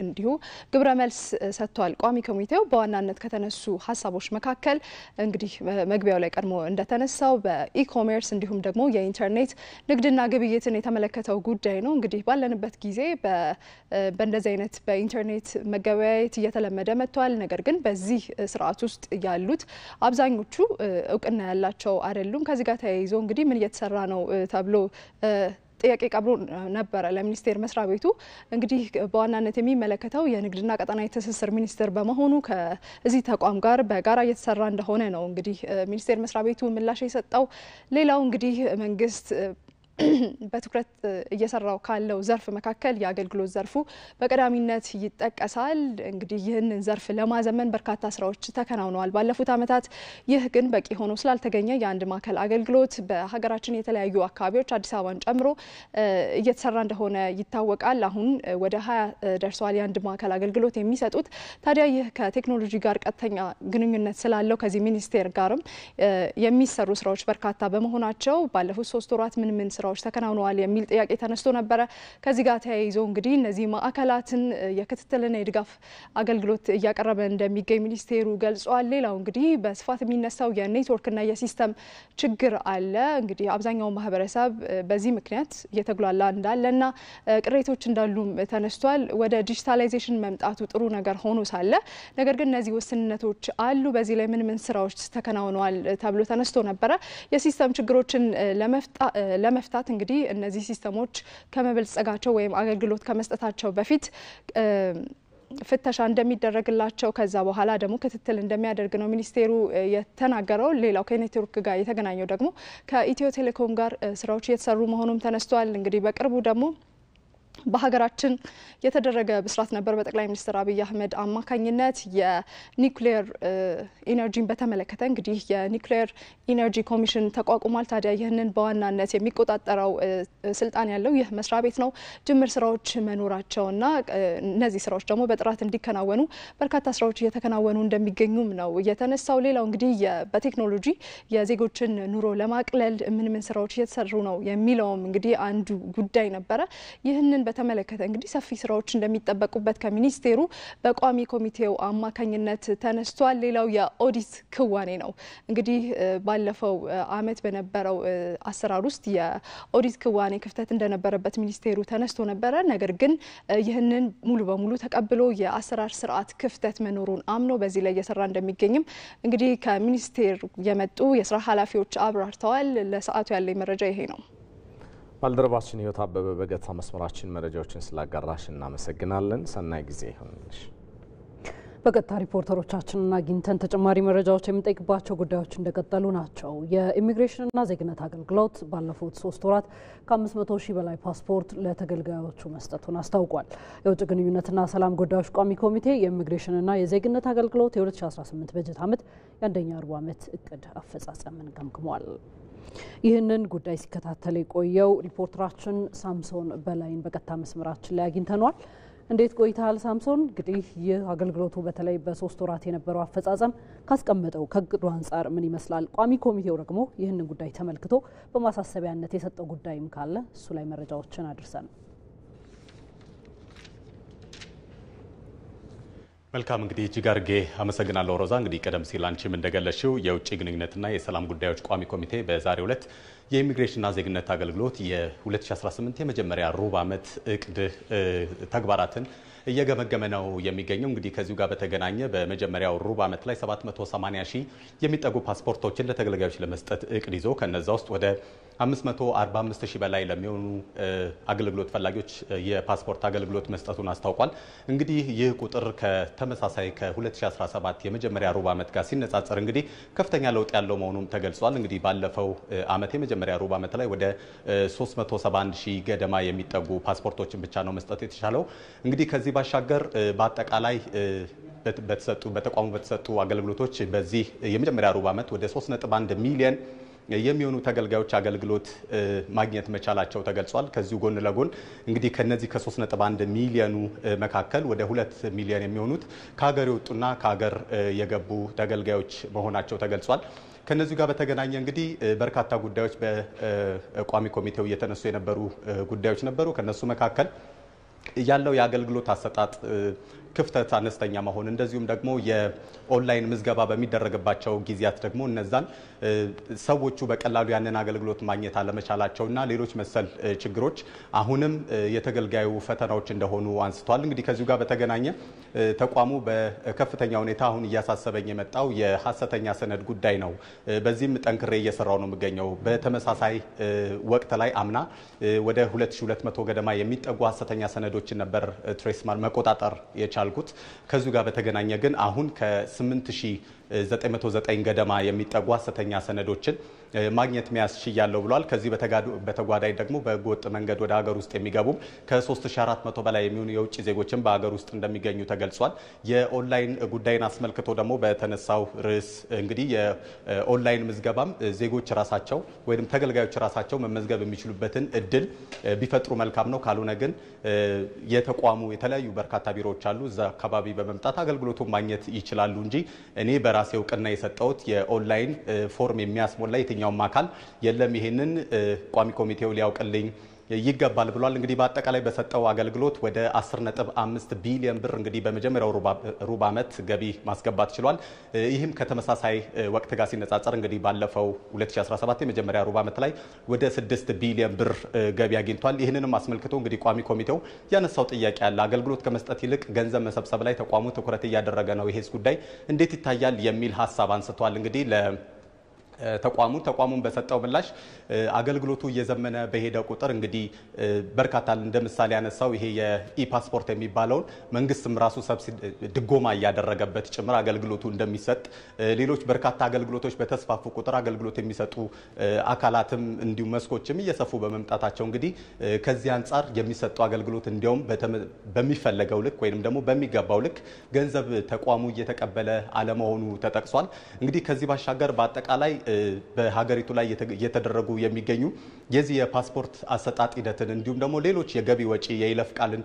እንዲሁ ግብረ መልስ ሰጥቷል። ቋሚ ኮሚቴው በዋናነት ከተነሱ ሀሳቦች መካከል እንግዲህ መግቢያው ላይ ቀድሞ እንደተነሳው በኢኮሜርስ እንዲሁም ደግሞ የኢንተርኔት ንግድና ግብይትን የተመለከተው ጉዳይ ነው። እንግዲህ ባለንበት ጊዜ በእንደዚህ አይነት በኢንተርኔት መገበያየት እየተለመደ መጥቷል። ነገር ግን በዚህ ስርዓት ውስጥ ያሉት አብዛኞቹ እውቅና ያላቸው አይደሉም። ከዚህ ጋር ተያይዞ እንግዲህ ምን እየተሰራ ነው ተብሎ ጥያቄ ቀርቦ ነበረ ለሚኒስቴር መስሪያ ቤቱ። እንግዲህ በዋናነት የሚመለከተው የንግድና ቀጣናዊ ትስስር ሚኒስቴር በመሆኑ ከዚህ ተቋም ጋር በጋራ እየተሰራ እንደሆነ ነው እንግዲህ ሚኒስቴር መስሪያ ቤቱ ምላሽ የሰጠው። ሌላው እንግዲህ መንግስት በትኩረት እየሰራው ካለው ዘርፍ መካከል የአገልግሎት ዘርፉ በቀዳሚነት ይጠቀሳል። እንግዲህ ይህንን ዘርፍ ለማዘመን በርካታ ስራዎች ተከናውነዋል ባለፉት ዓመታት። ይህ ግን በቂ ሆኖ ስላልተገኘ የአንድ ማዕከል አገልግሎት በሀገራችን የተለያዩ አካባቢዎች አዲስ አበባን ጨምሮ እየተሰራ እንደሆነ ይታወቃል። አሁን ወደ 20 ደርሰዋል የአንድ ማዕከል አገልግሎት የሚሰጡት። ታዲያ ይህ ከቴክኖሎጂ ጋር ቀጥተኛ ግንኙነት ስላለው ከዚህ ሚኒስቴር ጋርም የሚሰሩ ስራዎች በርካታ በመሆናቸው ባለፉት 3 ወራት ምን ስራዎች ተከናውነዋል የሚል ጥያቄ ተነስቶ ነበረ። ከዚህ ጋር ተያይዞ እንግዲህ እነዚህ ማዕከላትን የክትትልና የድጋፍ አገልግሎት እያቀረበ እንደሚገኝ ሚኒስቴሩ ገልጿል። ሌላው እንግዲህ በስፋት የሚነሳው የኔትወርክና የሲስተም ችግር አለ። እንግዲህ አብዛኛው ማህበረሰብ በዚህ ምክንያት እየተጉላላ እንዳለና ቅሬቶች እንዳሉም ተነስቷል። ወደ ዲጂታላይዜሽን መምጣቱ ጥሩ ነገር ሆኖ ሳለ ነገር ግን እነዚህ ውስንነቶች አሉ። በዚህ ላይ ምን ስራዎች ተከናውነዋል ተብሎ ተነስቶ ነበረ። የሲስተም ችግሮችን ለመፍታት እንግዲህ እነዚህ ሲስተሞች ከመበልጸጋቸው ወይም አገልግሎት ከመስጠታቸው በፊት ፍተሻ እንደሚደረግላቸው ከዛ በኋላ ደግሞ ክትትል እንደሚያደርግ ነው ሚኒስቴሩ የተናገረው። ሌላው ከኔትወርክ ጋር የተገናኘው ደግሞ ከኢትዮ ቴሌኮም ጋር ስራዎች እየተሰሩ መሆኑም ተነስቷል። እንግዲህ በቅርቡ ደግሞ በሀገራችን የተደረገ ብስራት ነበር። በጠቅላይ ሚኒስትር አብይ አህመድ አማካኝነት የኒውክሌር ኢነርጂን በተመለከተ እንግዲህ የኒውክሌር ኢነርጂ ኮሚሽን ተቋቁሟል። ታዲያ ይህንን በዋናነት የሚቆጣጠረው ስልጣን ያለው ይህ መስሪያ ቤት ነው። ጅምር ስራዎች መኖራቸውና እነዚህ ስራዎች ደግሞ በጥራት እንዲከናወኑ በርካታ ስራዎች እየተከናወኑ እንደሚገኙም ነው የተነሳው። ሌላው እንግዲህ በቴክኖሎጂ የዜጎችን ኑሮ ለማቅለል ምን ስራዎች እየተሰሩ ነው የሚለውም እንግዲህ አንዱ ጉዳይ ነበረ። ይህንን በተመለከተ እንግዲህ ሰፊ ስራዎች እንደሚጠበቁበት ከሚኒስቴሩ በቋሚ ኮሚቴው አማካኝነት ተነስቷል። ሌላው የኦዲት ክዋኔ ነው። እንግዲህ ባለፈው አመት በነበረው አሰራር ውስጥ የኦዲት ክዋኔ ክፍተት እንደነበረበት ሚኒስቴሩ ተነስቶ ነበረ። ነገር ግን ይህንን ሙሉ በሙሉ ተቀብሎ የአሰራር ስርዓት ክፍተት መኖሩን አምኖ በዚህ ላይ እየሰራ እንደሚገኝም እንግዲህ ከሚኒስቴር የመጡ የስራ ኃላፊዎች አብራርተዋል። ለሰዓቱ ያለኝ መረጃ ይሄ ነው። ባልደረባችን ህይወት አበበ በገታ መስመራችን መረጃዎችን ስላጋራሽ እናመሰግናለን። ሰናይ ጊዜ ይሁንልሽ። በቀጥታ ሪፖርተሮቻችንን አግኝተን ተጨማሪ መረጃዎች የምንጠይቅባቸው ጉዳዮች እንደቀጠሉ ናቸው። የኢሚግሬሽንና ዜግነት አገልግሎት ባለፉት 3 ወራት ከ500 ሺህ በላይ ፓስፖርት ለተገልጋዮቹ መስጠቱን አስታውቋል። የውጭ ግንኙነትና ሰላም ጉዳዮች ቋሚ ኮሚቴ የኢሚግሬሽንና የዜግነት አገልግሎት የ2018 በጀት ዓመት የአንደኛ ሩብ ዓመት እቅድ አፈጻጸምን ገምግሟል። ይህንን ጉዳይ ሲከታተል የቆየው ሪፖርተራችን ሳምሶን በላይን በቀጥታ መስመራችን ላይ አግኝተናል። እንዴት ቆይተሃል ሳምሶን? እንግዲህ ይህ አገልግሎቱ በተለይ በ3 ወራት የነበረው አፈጻጸም ካስቀመጠው ከእቅዱ አንጻር ምን ይመስላል? ቋሚ ኮሚቴው ደግሞ ይህንን ጉዳይ ተመልክቶ በማሳሰቢያነት የሰጠው ጉዳይም ካለ እሱ ላይ መረጃዎችን አድርሰን። መልካም እንግዲህ እጅግ አድርጌ አመሰግናለሁ ሮዛ። እንግዲህ ቀደም ሲል አንቺም እንደገለሽው የውጭ ግንኙነትና የሰላም ጉዳዮች ቋሚ ኮሚቴ በዛሬው ዕለት የኢሚግሬሽንና ዜግነት አገልግሎት የ2018 የመጀመሪያ ሩብ ዓመት እቅድ ተግባራትን እየገመገመ ነው የሚገኘው። እንግዲህ ከዚሁ ጋር በተገናኘ በመጀመሪያው ሩብ ዓመት ላይ 780 ሺህ የሚጠጉ ፓስፖርቶችን ለተገልጋዮች ለመስጠት እቅድ ይዞ ከነዛ ውስጥ ወደ 545 ሺህ በላይ ለሚሆኑ አገልግሎት ፈላጊዎች የፓስፖርት አገልግሎት መስጠቱን አስታውቋል። እንግዲህ ይህ ቁጥር ከተመሳሳይ ከ2017 የመጀመሪያ ሩብ ዓመት ጋር ሲነጻጸር እንግዲህ ከፍተኛ ለውጥ ያለው መሆኑም ተገልጿል። እንግዲህ ባለፈው ዓመት የመጀመሪያ ሩብ ዓመት ላይ ወደ 371 ሺህ ገደማ የሚጠጉ ፓስፖርቶችን ብቻ ነው መስጠት የተቻለው። እንግዲህ ከዚህ ባሻገር በአጠቃላይ በተቋሙ በተሰጡ አገልግሎቶች በዚህ የመጀመሪያ ሩብ ዓመት ወደ 3.1 ሚሊዮን የሚሆኑ ተገልጋዮች አገልግሎት ማግኘት መቻላቸው ተገልጿል። ከዚሁ ጎን ለጎን እንግዲህ ከነዚህ ከ3.1 ሚሊዮኑ መካከል ወደ 2 ሚሊዮን የሚሆኑት ከሀገር የወጡና ከሀገር የገቡ ተገልጋዮች መሆናቸው ተገልጿል። ከነዚህ ጋር በተገናኘ እንግዲህ በርካታ ጉዳዮች በቋሚ ኮሚቴው እየተነሱ የነበሩ ጉዳዮች ነበሩ። ከነሱ መካከል ያለው የአገልግሎት አሰጣጥ ክፍተት አነስተኛ መሆን እንደዚሁም ደግሞ የኦንላይን ምዝገባ በሚደረግባቸው ጊዜያት ደግሞ እነዛን ሰዎቹ በቀላሉ ያንን አገልግሎት ማግኘት አለመቻላቸውና ሌሎች መሰል ችግሮች አሁንም የተገልጋዩ ፈተናዎች እንደሆኑ አንስተዋል። እንግዲህ ከዚሁ ጋር በተገናኘ ተቋሙ በከፍተኛ ሁኔታ አሁን እያሳሰበኝ የመጣው የሐሰተኛ ሰነድ ጉዳይ ነው። በዚህም ጠንክሬ እየሰራው ነው የሚገኘው። በተመሳሳይ ወቅት ላይ አምና ወደ 2200 ገደማ የሚጠጉ ሐሰተኛ ሰነዶችን ነበር ትሬስማን መቆጣጠር የቻልኩት። ከዚሁ ጋር በተገናኘ ግን አሁን ከ8909 ገደማ የሚጠጉ ሐሰተኛ ሰነዶችን ማግኘት ሚያስችያለሁ ብሏል። ከዚህ በተጓዳኝ ደግሞ በህገወጥ መንገድ ወደ ሀገር ውስጥ የሚገቡ ከ3400 በላይ የሚሆኑ የውጭ ዜጎችን በሀገር ውስጥ እንደሚገኙ ተገልጿል። የኦንላይን ጉዳይን አስመልክቶ ደግሞ በተነሳው ርዕስ እንግዲህ የኦንላይን ምዝገባም ዜጎች ራሳቸው ወይም ተገልጋዮች ራሳቸው መመዝገብ የሚችሉበትን እድል ቢፈጥሩ መልካም ነው። ካልሆነ ግን የተቋሙ የተለያዩ በርካታ ቢሮዎች አሉ። እዛ አካባቢ በመምጣት አገልግሎቱን ማግኘት ይችላሉ እንጂ እኔ በራሴ እውቅና የሰጠሁት የኦንላይን ፎርም የሚያስሞላ የትኛውም አካል የለም። ይሄንን ቋሚ ኮሚቴው ሊያውቅልኝ ይገባል ብሏል። እንግዲህ በአጠቃላይ በሰጠው አገልግሎት ወደ 10.5 ቢሊዮን ብር እንግዲህ በመጀመሪያው ሩብ ዓመት ገቢ ማስገባት ችሏል። ይህም ከተመሳሳይ ወቅት ጋር ሲነጻጸር እንግዲህ ባለፈው 2017 የመጀመሪያ ሩብ ዓመት ላይ ወደ 6 ቢሊዮን ብር ገቢ አግኝቷል። ይህንንም አስመልክቶ እንግዲህ ቋሚ ኮሚቴው ያነሳው ጥያቄ ያለ አገልግሎት ከመስጠት ይልቅ ገንዘብ መሰብሰብ ላይ ተቋሙ ትኩረት እያደረገ ነው፣ ይሄስ ጉዳይ እንዴት ይታያል የሚል ሀሳብ አንስቷል። እንግዲህ ተቋሙን በሰጠው ምላሽ አገልግሎቱ እየዘመነ በሄደ ቁጥር እንግዲህ በርካታ እንደ ምሳሌ ያነሳው ይሄ የኢፓስፖርት የሚባለውን መንግስትም ራሱ ድጎማ እያደረገበት ጭምር አገልግሎቱ እንደሚሰጥ፣ ሌሎች በርካታ አገልግሎቶች በተስፋፉ ቁጥር አገልግሎት የሚሰጡ አካላትም እንዲሁም መስኮችም እየሰፉ በመምጣታቸው እንግዲህ ከዚህ አንጻር የሚሰጠው አገልግሎት እንዲያውም በሚፈለገው ልክ ወይንም ደግሞ በሚገባው ልክ ገንዘብ ተቋሙ እየተቀበለ አለመሆኑ ተጠቅሷል። እንግዲህ ከዚህ ባሻገር በአጠቃላይ በሀገሪቱ ላይ እየተደረጉ የሚገኙ የዚህ የፓስፖርት አሰጣጥ ሂደትን እንዲሁም ደግሞ ሌሎች የገቢ ወጪ የይለፍ ቃልን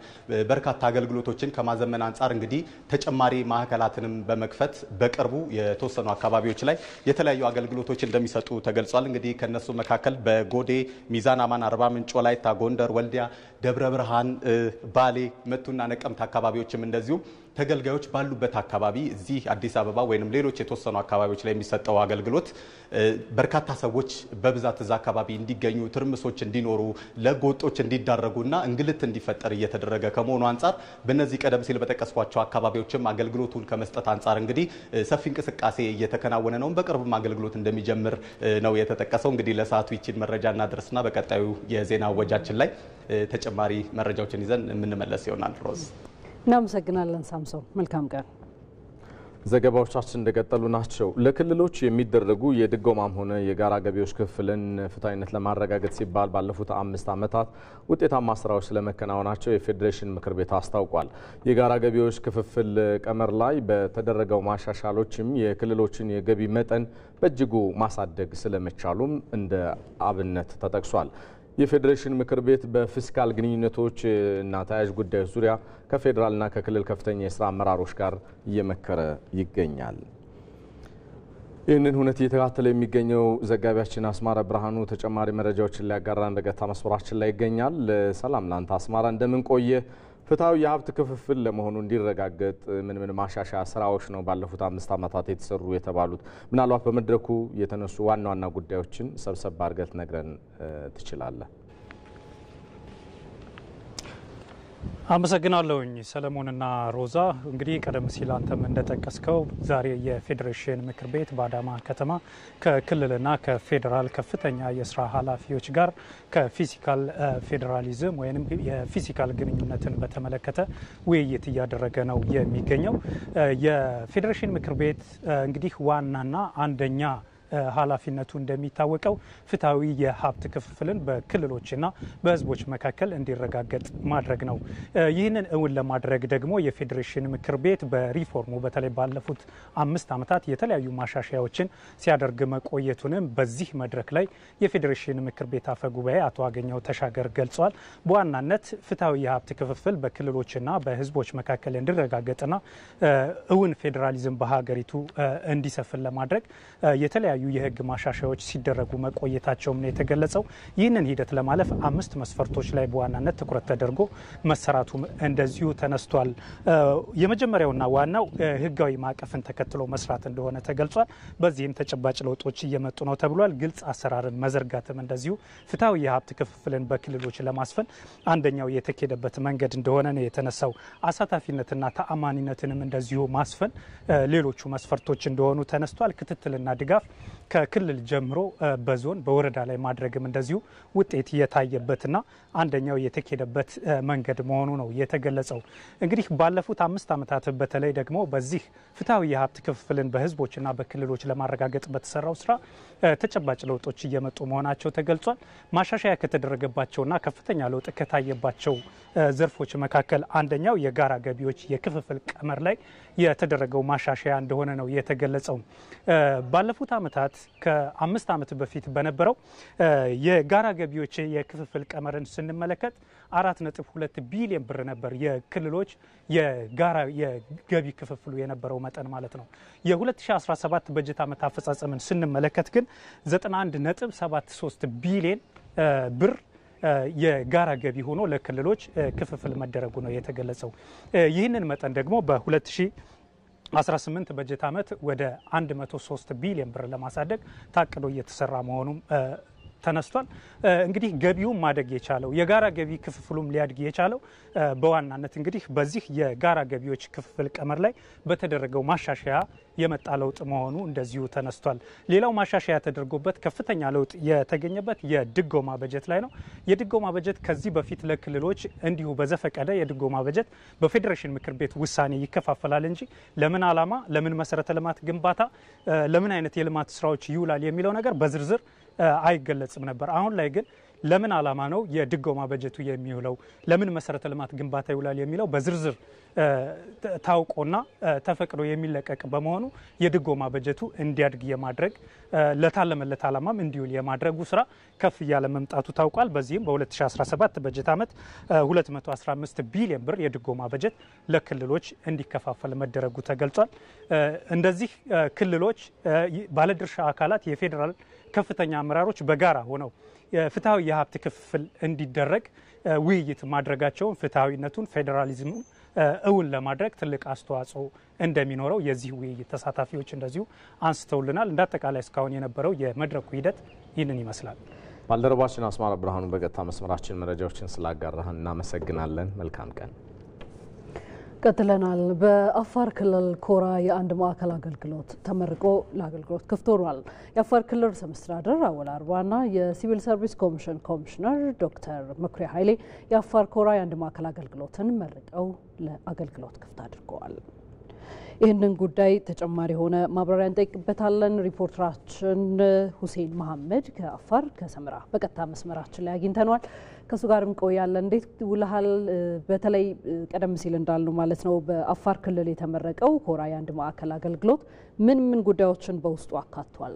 በርካታ አገልግሎቶችን ከማዘመን አንጻር እንግዲህ ተጨማሪ ማዕከላትንም በመክፈት በቅርቡ የተወሰኑ አካባቢዎች ላይ የተለያዩ አገልግሎቶች እንደሚሰጡ ተገልጿል። እንግዲህ ከነሱ መካከል በጎዴ፣ ሚዛን አማን፣ አርባ ምንጭ፣ ወላይታ፣ ጎንደር፣ ወልዲያ፣ ደብረ ብርሃን፣ ባሌ፣ መቱና ነቀምት አካባቢዎችም እንደዚሁ ተገልጋዮች ባሉበት አካባቢ እዚህ አዲስ አበባ ወይንም ሌሎች የተወሰኑ አካባቢዎች ላይ የሚሰጠው አገልግሎት በርካታ ሰዎች በብዛት እዛ አካባቢ እንዲገኙ፣ ትርምሶች እንዲኖሩ፣ ለጎጦች እንዲዳረጉና እንግልት እንዲፈጠር እየተደረገ ከመሆኑ አንጻር በእነዚህ ቀደም ሲል በጠቀስኳቸው አካባቢዎችም አገልግሎቱን ከመስጠት አንጻር እንግዲህ ሰፊ እንቅስቃሴ እየተከናወነ ነው። በቅርብም አገልግሎት እንደሚጀምር ነው የተጠቀሰው። እንግዲህ ለሰዓቱ ይችን መረጃ እናደርስና በቀጣዩ የዜና ወጃችን ላይ ተጨማሪ መረጃዎችን ይዘን የምንመለስ ይሆናል። ሮዝ እናመሰግናለን። ሳምሶን መልካም ቀን። ዘገባዎቻችን እንደቀጠሉ ናቸው። ለክልሎች የሚደረጉ የድጎማም ሆነ የጋራ ገቢዎች ክፍልን ፍትሐዊነት ለማረጋገጥ ሲባል ባለፉት 5 ዓመታት ውጤታማ ስራዎች ስለመከናወናቸው የፌዴሬሽን ምክር ቤት አስታውቋል። የጋራ ገቢዎች ክፍፍል ቀመር ላይ በተደረገው ማሻሻሎችም የክልሎችን የገቢ መጠን በእጅጉ ማሳደግ ስለመቻሉም እንደ አብነት ተጠቅሷል። የፌዴሬሽን ምክር ቤት በፊስካል ግንኙነቶች እና ተያያዥ ጉዳዮች ዙሪያ ከፌዴራልና ከክልል ከፍተኛ የስራ አመራሮች ጋር እየመከረ ይገኛል። ይህንን ሁነት እየተከታተለ የሚገኘው ዘጋቢያችን አስማራ ብርሃኑ ተጨማሪ መረጃዎችን ሊያጋራን በቀጥታ መስመራችን ላይ ይገኛል። ሰላም ላንተ አስማራ፣ እንደምን ቆየ? ፍትሐዊ የሀብት ክፍፍል ለመሆኑ እንዲረጋገጥ ምን ምን ማሻሻያ ስራዎች ነው ባለፉት 5 ዓመታት የተሰሩ የተባሉት? ምናልባት በመድረኩ የተነሱ ዋና ዋና ጉዳዮችን ሰብሰብ አድርገህ ልትነግረን ትችላለህ? አመሰግናለሁኝ ሰለሞንና ሮዛ። እንግዲህ ቀደም ሲል አንተም እንደጠቀስከው ዛሬ የፌዴሬሽን ምክር ቤት በአዳማ ከተማ ከክልልና ከፌዴራል ከፍተኛ የስራ ኃላፊዎች ጋር ከፊዚካል ፌዴራሊዝም ወይም የፊዚካል ግንኙነትን በተመለከተ ውይይት እያደረገ ነው የሚገኘው። የፌዴሬሽን ምክር ቤት እንግዲህ ዋናና አንደኛ ኃላፊነቱ እንደሚታወቀው ፍትሃዊ የሀብት ክፍፍልን በክልሎችና በህዝቦች መካከል እንዲረጋገጥ ማድረግ ነው። ይህንን እውን ለማድረግ ደግሞ የፌዴሬሽን ምክር ቤት በሪፎርሙ በተለይ ባለፉት 5 ዓመታት የተለያዩ ማሻሻያዎችን ሲያደርግ መቆየቱንም በዚህ መድረክ ላይ የፌዴሬሽን ምክር ቤት አፈ ጉባኤ አቶ አገኘው ተሻገር ገልጸዋል። በዋናነት ፍትሃዊ የሀብት ክፍፍል በክልሎችና በህዝቦች መካከል እንዲረጋገጥና እውን ፌዴራሊዝም በሀገሪቱ እንዲሰፍን ለማድረግ የተለያዩ የህግ ማሻሻያዎች ሲደረጉ መቆየታቸውም ነው የተገለጸው። ይህንን ሂደት ለማለፍ 5 መስፈርቶች ላይ በዋናነት ትኩረት ተደርጎ መሰራቱም እንደዚሁ ተነስቷል። የመጀመሪያውና ዋናው ህጋዊ ማዕቀፍን ተከትሎ መስራት እንደሆነ ተገልጿል። በዚህም ተጨባጭ ለውጦች እየመጡ ነው ተብሏል። ግልጽ አሰራርን መዘርጋትም እንደዚሁ ፍትሃዊ የሀብት ክፍፍልን በክልሎች ለማስፈን አንደኛው የተኬደበት መንገድ እንደሆነ ነው የተነሳው። አሳታፊነትና ተአማኒነትንም እንደዚሁ ማስፈን ሌሎቹ መስፈርቶች እንደሆኑ ተነስቷል። ክትትልና ድጋፍ ከክልል ጀምሮ በዞን በወረዳ ላይ ማድረግም እንደዚሁ ውጤት የታየበትና አንደኛው የተኬደበት መንገድ መሆኑ ነው የተገለጸው። እንግዲህ ባለፉት 5 ዓመታት በተለይ ደግሞ በዚህ ፍትሃዊ የሀብት ክፍፍልን በህዝቦችና በክልሎች ለማረጋገጥ በተሰራው ስራ ተጨባጭ ለውጦች እየመጡ መሆናቸው ተገልጿል። ማሻሻያ ከተደረገባቸውና ከፍተኛ ለውጥ ከታየባቸው ዘርፎች መካከል አንደኛው የጋራ ገቢዎች የክፍፍል ቀመር ላይ የተደረገው ማሻሻያ እንደሆነ ነው የተገለጸው። ባለፉት ዓመታት ከ5 ዓመት በፊት በነበረው የጋራ ገቢዎች የክፍፍል ቀመርን ስንመለከት 4.2 ቢሊዮን ብር ነበር የክልሎች የጋራ የገቢ ክፍፍሉ የነበረው መጠን ማለት ነው። የ2017 በጀት ዓመት አፈጻጸምን ስንመለከት ግን 91.73 ቢሊዮን ብር የጋራ ገቢ ሆኖ ለክልሎች ክፍፍል መደረጉ ነው የተገለጸው። ይህንን መጠን ደግሞ በ2018 በጀት ዓመት ወደ 103 ቢሊዮን ብር ለማሳደግ ታቅዶ እየተሰራ መሆኑም ተነስቷል። እንግዲህ ገቢውም ማደግ የቻለው የጋራ ገቢ ክፍፍሉም ሊያድግ የቻለው በዋናነት እንግዲህ በዚህ የጋራ ገቢዎች ክፍፍል ቀመር ላይ በተደረገው ማሻሻያ የመጣ ለውጥ መሆኑ እንደዚሁ ተነስቷል። ሌላው ማሻሻያ ተደርጎበት ከፍተኛ ለውጥ የተገኘበት የድጎማ በጀት ላይ ነው። የድጎማ በጀት ከዚህ በፊት ለክልሎች እንዲሁ በዘፈቀደ የድጎማ በጀት በፌዴሬሽን ምክር ቤት ውሳኔ ይከፋፈላል እንጂ ለምን ዓላማ፣ ለምን መሰረተ ልማት ግንባታ፣ ለምን አይነት የልማት ስራዎች ይውላል የሚለው ነገር በዝርዝር አይገለጽም ነበር። አሁን ላይ ግን ለምን ዓላማ ነው የድጎማ በጀቱ የሚውለው፣ ለምን መሰረተ ልማት ግንባታ ይውላል የሚለው በዝርዝር ታውቆና ተፈቅዶ የሚለቀቅ በመሆኑ የድጎማ በጀቱ እንዲያድግ የማድረግ ለታለመለት ዓላማም እንዲውል የማድረጉ ስራ ከፍ እያለ መምጣቱ ታውቋል። በዚህም በ2017 በጀት ዓመት 215 ቢሊዮን ብር የድጎማ በጀት ለክልሎች እንዲከፋፈል መደረጉ ተገልጿል። እንደዚህ ክልሎች፣ ባለድርሻ አካላት፣ የፌዴራል ከፍተኛ አመራሮች በጋራ ሆነው ፍትሃዊ የሀብት ክፍፍል እንዲደረግ ውይይት ማድረጋቸውን ፍትሃዊነቱን ፌዴራሊዝሙን እውን ለማድረግ ትልቅ አስተዋጽኦ እንደሚኖረው የዚህ ውይይት ተሳታፊዎች እንደዚሁ አንስተውልናል። እንዳጠቃላይ እስካሁን የነበረው የመድረኩ ሂደት ይህንን ይመስላል። ባልደረባችን አስማራ ብርሃኑ በቀጥታ መስመራችን መረጃዎችን ስላጋራህን እናመሰግናለን። መልካም ቀን። ቀጥለናል። በአፋር ክልል ኮራ የአንድ ማዕከል አገልግሎት ተመርቆ ለአገልግሎት ክፍት ሆኗል። የአፋር ክልል ርዕሰ መስተዳድር አወል አርባና የሲቪል ሰርቪስ ኮሚሽን ኮሚሽነር ዶክተር መኩሪያ ኃይሌ የአፋር ኮራ የአንድ ማዕከል አገልግሎትን መርቀው ለአገልግሎት ክፍት አድርገዋል። ይህንን ጉዳይ ተጨማሪ የሆነ ማብራሪያ እንጠይቅበታለን። ሪፖርተራችን ሁሴን መሐመድ ከአፋር ከሰምራ በቀጥታ መስመራችን ላይ አግኝተነዋል። ከሱ ጋርም ቆያለን። እንዴት ውለሃል? በተለይ ቀደም ሲል እንዳልነው ማለት ነው በአፋር ክልል የተመረቀው ኮራ የአንድ ማዕከል አገልግሎት ምን ምን ጉዳዮችን በውስጡ አካቷል?